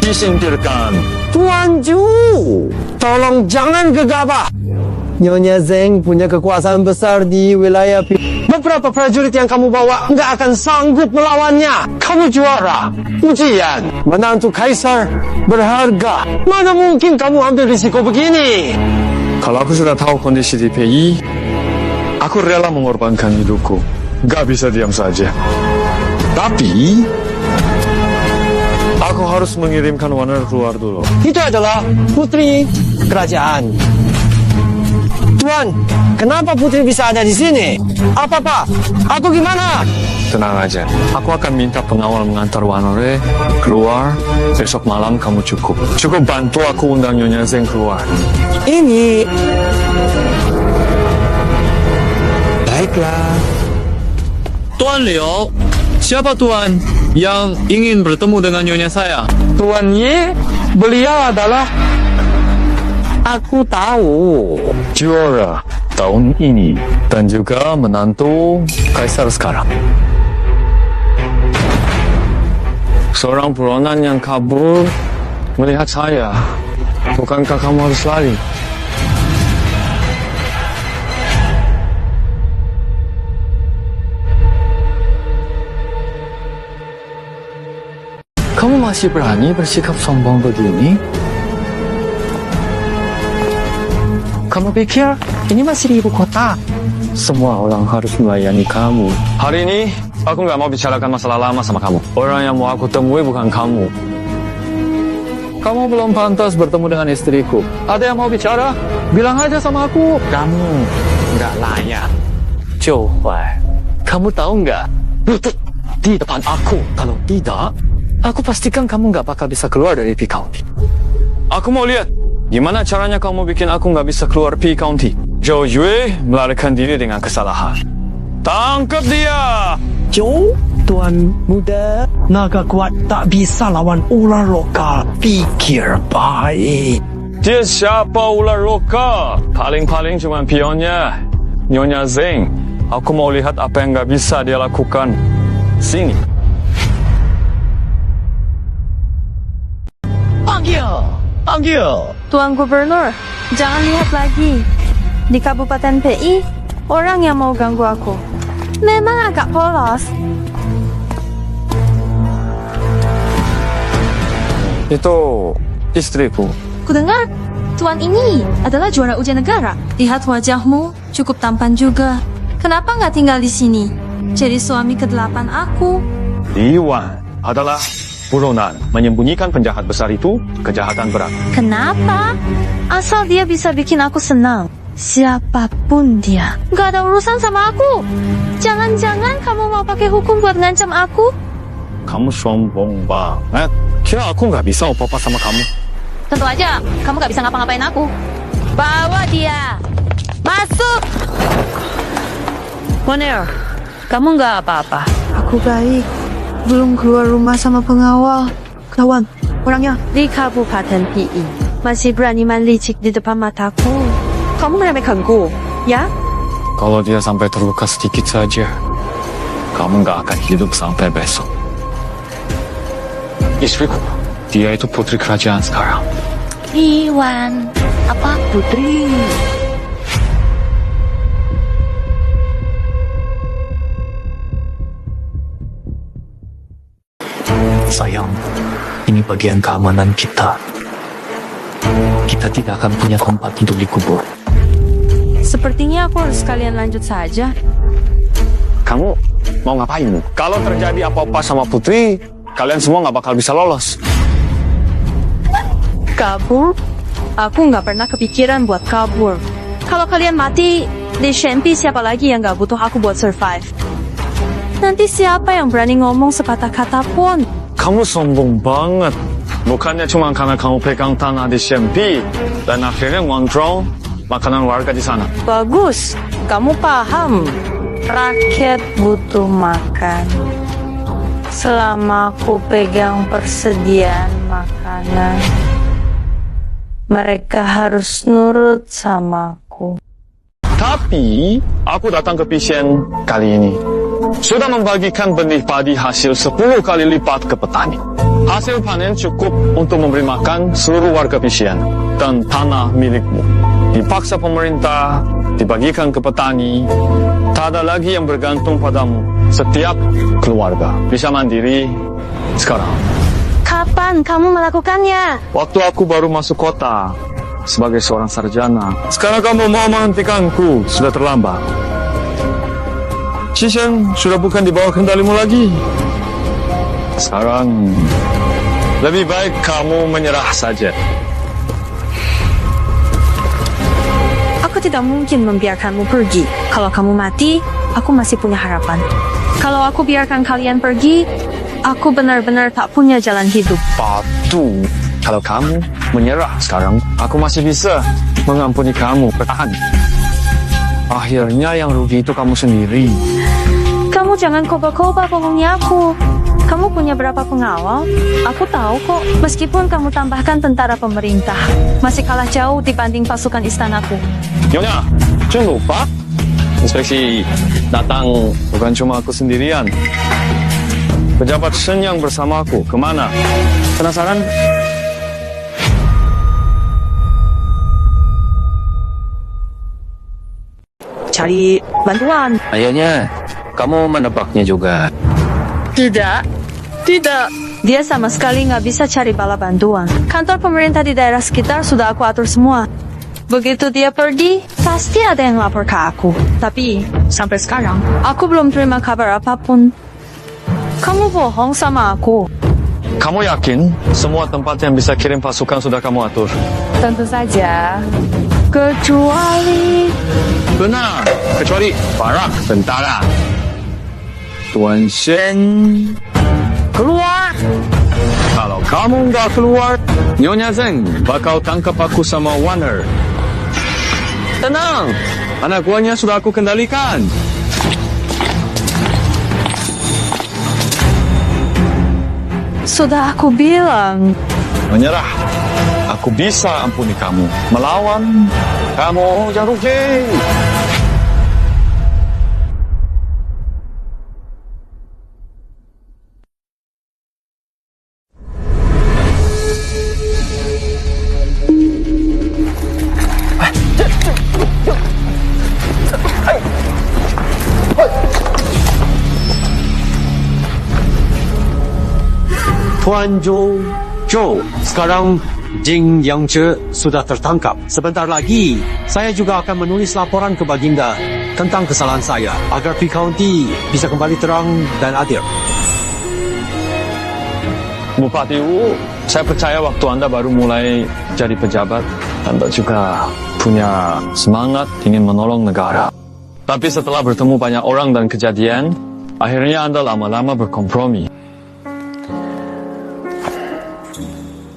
disingkirkan. Tuan Ju, tolong jangan gegabah. Nyonya Zeng punya kekuasaan besar di wilayah Beberapa prajurit yang kamu bawa nggak akan sanggup melawannya. Kamu juara. Ujian, menantu kaisar berharga. Mana mungkin kamu ambil risiko begini? Kalau aku sudah tahu kondisi di PI, aku rela mengorbankan hidupku. Gak bisa diam saja. Tapi aku harus mengirimkan Warner keluar dulu. Itu adalah putri kerajaan. Tuan, kenapa putri bisa ada di sini? Apa-apa? Aku gimana? Tenang aja. Aku akan minta pengawal mengantar Wanore keluar. Besok malam kamu cukup bantu aku undang Nyonya Zeng keluar. Ini. Baiklah. Tuan Liu, siapa Tuan yang ingin bertemu dengan nyonya saya? Tuan Ye, beliau adalah... Aku tahu. Juara tahun ini dan juga menantu kaisar sekarang. Seorang buronan yang kabur melihat saya. Bukankah kamu harus lari? Kamu masih berani bersikap sombong begini? Kamu pikir ini masih di ibu kota? Semua orang harus melayani kamu. Hari ini, aku nggak mau bicarakan masalah lama sama kamu. Orang yang mau aku temui bukan kamu. Kamu belum pantas bertemu dengan istriku. Ada yang mau bicara? Bilang aja sama aku. Kamu nggak layak. Johuai, kamu tahu nggak? Lutut di depan aku. Kalau tidak, aku pastikan kamu nggak bakal bisa keluar dari PI County. Aku mau lihat gimana caranya kamu bikin aku nggak bisa keluar PI County. Zhou Yue melarikan diri dengan kesalahan. Tangkap dia! Jo, tuan muda, naga kuat tak bisa lawan ular lokal. Pikir baik. Dia siapa ular lokal? Paling-paling cuma pionnya. Nyonya Zeng. Aku mau lihat apa yang nggak bisa dia lakukan. Sini. Panggil. Tuan Gubernur, jangan lihat lagi. Di Kabupaten PI, orang yang mau ganggu aku. Memang agak polos. Itu istriku. Kudengar, Tuan ini adalah juara ujian negara. Lihat wajahmu, cukup tampan juga. Kenapa nggak tinggal di sini? Jadi suami ke-8 aku. Liwan adalah buronan. Menyembunyikan penjahat besar itu kejahatan berat. Kenapa? Asal dia bisa bikin aku senang. Siapapun dia. Gak ada urusan sama aku. Jangan-jangan kamu mau pakai hukum buat ngancam aku? Kamu sombong banget. Kira aku nggak bisa apa-apa sama kamu? Tentu aja, kamu gak bisa ngapa-ngapain aku. Bawa dia. Masuk. Moner, Kamu gak apa-apa. aku baik. Belum keluar rumah sama pengawal. Kawan, orangnya. Di Kabupaten PI, masih berani main licik di depan mataku. Kamu meremehkanku, ya? Kalau dia sampai terluka sedikit saja, kamu nggak akan hidup sampai besok. Istriku, dia itu putri kerajaan sekarang. Iwan, apa putri? Sayang, ini bagian keamanan kita. Kita tidak akan punya tempat untuk dikubur. Sepertinya aku harus sekalian lanjut saja. Kamu mau ngapain? Kalau terjadi apa-apa sama Putri, kalian semua nggak bakal bisa lolos. Kabur? Aku nggak pernah kepikiran buat kabur. Kalau kalian mati, di Shempi siapa lagi yang nggak butuh aku buat survive? Nanti siapa yang berani ngomong sepatah kata pun? Kamu sombong banget. Bukannya cuma karena kamu pegang tanah di Shempi dan akhirnya ngontrol makanan warga di sana. Bagus, kamu paham. Rakyat butuh makan. Selama aku pegang persediaan makanan, mereka harus nurut sama aku. Tapi, aku datang ke Pisien kali ini sudah membagikan benih padi hasil 10 kali lipat ke petani. Hasil panen cukup untuk memberi makan seluruh warga Pisien dan tanah milikmu dipaksa pemerintah dibagikan ke petani. Tak ada lagi yang bergantung padamu. Setiap keluarga bisa mandiri sekarang. Kapan kamu melakukannya? Waktu aku baru masuk kota sebagai seorang sarjana. Sekarang kamu mau menghentikanku, sudah terlambat. Shishen sudah bukan di bawah kendalimu lagi. Sekarang lebih baik kamu menyerah saja. Aku tidak mungkin membiarkanmu pergi. Kalau kamu mati, aku masih punya harapan. Kalau aku biarkan kalian pergi, aku benar-benar tak punya jalan hidup. Patu, kalau kamu menyerah sekarang, aku masih bisa mengampuni kamu. Bertahan. Akhirnya yang rugi itu kamu sendiri. Kamu jangan koba-koba bohongi aku. Kamu punya berapa pengawal? Aku tahu kok. Meskipun kamu tambahkan tentara pemerintah, masih kalah jauh dibanding pasukan istanaku. Nyonya, jangan lupa. Inspeksi datang bukan cuma aku sendirian. Pejabat Shen yang bersama aku. Kemana? Penasaran? Cari bantuan. Akhirnya, kamu menebaknya juga. Tidak. Dia sama sekali nggak bisa cari bala bantuan. Kantor pemerintah di daerah sekitar sudah aku atur semua. Begitu dia pergi, pasti ada yang lapor ke aku. Tapi, sampai sekarang, aku belum terima kabar apapun. Kamu bohong sama aku. Kamu yakin semua tempat yang bisa kirim pasukan sudah kamu atur? Tentu saja. Kecuali... Benar, kecuali barak tentara. Tuan Shen, keluar! Kalau kamu nggak keluar, Nyonya Zeng bakal tangkap aku sama Warner. Tenang, anak buahnya sudah aku kendalikan. Sudah aku bilang. Menyerah. Aku bisa ampuni kamu. Melawan, kamu jangan rugi. Tuan Zhou, sekarang Jing Yangzhe sudah tertangkap. Sebentar lagi, saya juga akan menulis laporan ke Baginda tentang kesalahan saya agar Pi County bisa kembali terang dan adil. Bupati Wu, saya percaya waktu Anda baru mulai jadi pejabat, Anda juga punya semangat ingin menolong negara. Tapi setelah bertemu banyak orang dan kejadian, akhirnya Anda lama-lama berkompromi.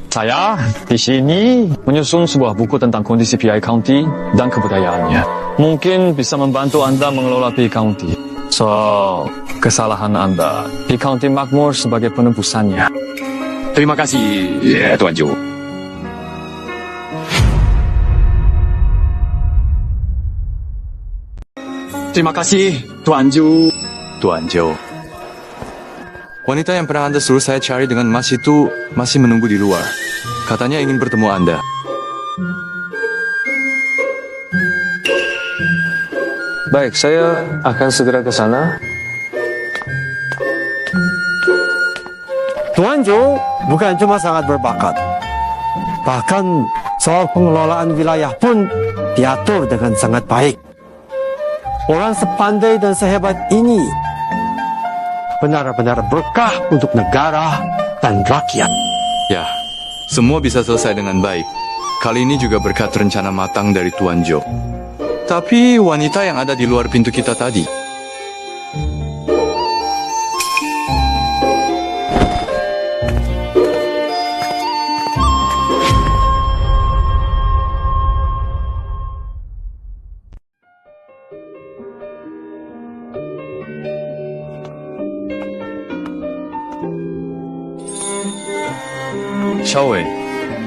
Saya di sini menyusun sebuah buku tentang kondisi PI County dan kebudayaannya. Mungkin bisa membantu Anda mengelola PI County. So, kesalahan Anda. PI County makmur sebagai penebusannya. Terima kasih, Tuan Zhou. Terima kasih, Tuan Ju. Tuan Jo. Wanita yang pernah Anda suruh saya cari dengan emas itu masih menunggu di luar. Katanya ingin bertemu Anda. Baik, saya akan segera ke sana. Tuan Jo bukan cuma sangat berbakat, bahkan soal pengelolaan wilayah pun diatur dengan sangat baik. Orang sepandai dan sehebat ini benar-benar berkah untuk negara dan rakyat. Ya, semua bisa selesai dengan baik. Kali ini juga berkat rencana matang dari Tuan Jo. Tapi wanita yang ada di luar pintu kita tadi, Xiaowei,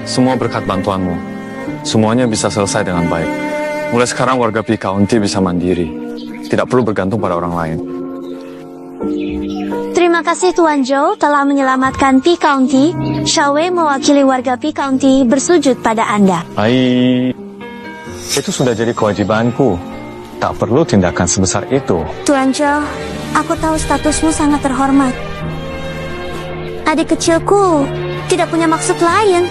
semua berkat bantuanmu. Semuanya bisa selesai dengan baik. Mulai sekarang warga Pi County bisa mandiri. Tidak perlu bergantung pada orang lain. Terima kasih Tuan Jo telah menyelamatkan Pi County. Xiaowei mewakili warga Pi County bersujud pada Anda. Itu sudah jadi kewajibanku. Tak perlu tindakan sebesar itu. Tuan Jo, aku tahu statusmu sangat terhormat. Adik kecilku tidak punya maksud lain.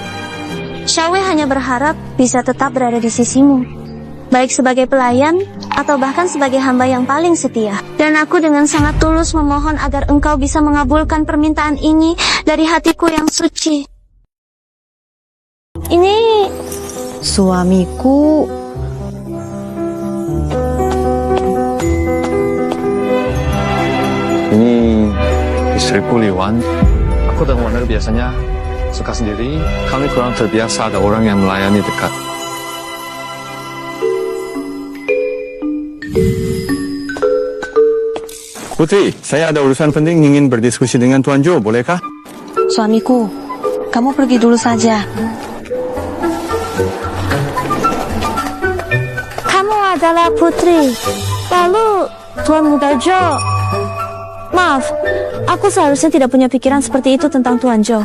Xiaowei hanya berharap bisa tetap berada di sisimu, baik sebagai pelayan atau bahkan sebagai hamba yang paling setia. Dan aku dengan sangat tulus memohon agar engkau bisa mengabulkan permintaan ini dari hatiku yang suci. Ini Suamiku. Ini istriku Liwan. Aku dan Warner biasanya suka sendiri. Kami kurang terbiasa ada orang yang melayani dekat. Putri, saya ada urusan penting ingin berdiskusi dengan Tuan Jo, bolehkah? Suamiku, kamu pergi dulu saja. kamu adalah putri. Lalu Tuan Muda Jo. Maaf, aku seharusnya tidak punya pikiran seperti itu tentang Tuan Jo.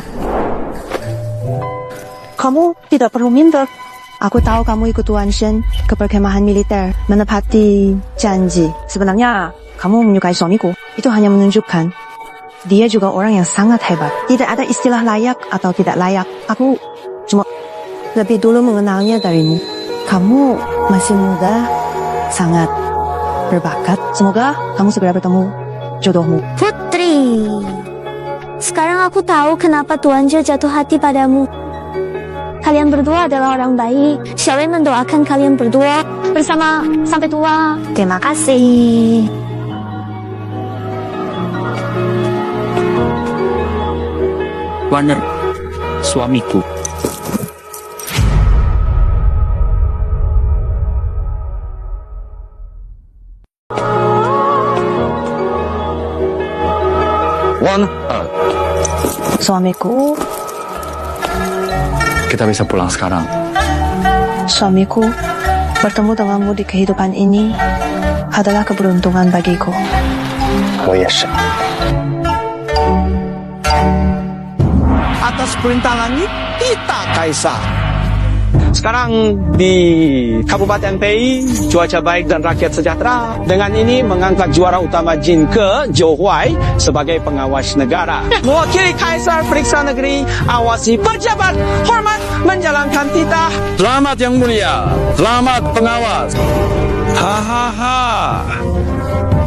Kamu tidak perlu minder. Aku tahu kamu ikut Tuan Shen ke perkemahan militer menepati janji. Sebenarnya kamu menyukai suamiku. Itu hanya menunjukkan dia juga orang yang sangat hebat. Tidak ada istilah layak atau tidak layak. Aku cuma lebih dulu mengenalnya darimu. Kamu masih muda, sangat berbakat. Semoga kamu segera bertemu jodohmu. Putri, sekarang aku tahu kenapa Tuan Jo jatuh hati padamu. Kalian berdua adalah orang baik. Xiaowei mendoakan kalian berdua bersama sampai tua. Terima kasih. Warner, suamiku. Suamiku. Kita bisa pulang sekarang. Suamiku, bertemu denganmu di kehidupan ini adalah keberuntungan bagiku. Atas perintah langit, kita kaisar. Sekarang di Kabupaten Pei, cuaca baik dan rakyat sejahtera. Dengan ini mengangkat juara utama Jin ke Zhou Huai sebagai pengawas negara. Mewakili kaisar periksa negeri, awasi pejabat, hormat menjalankan titah. Selamat yang mulia, selamat pengawas. Hahaha,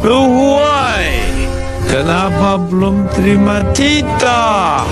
Lu Huai, kenapa belum terima titah?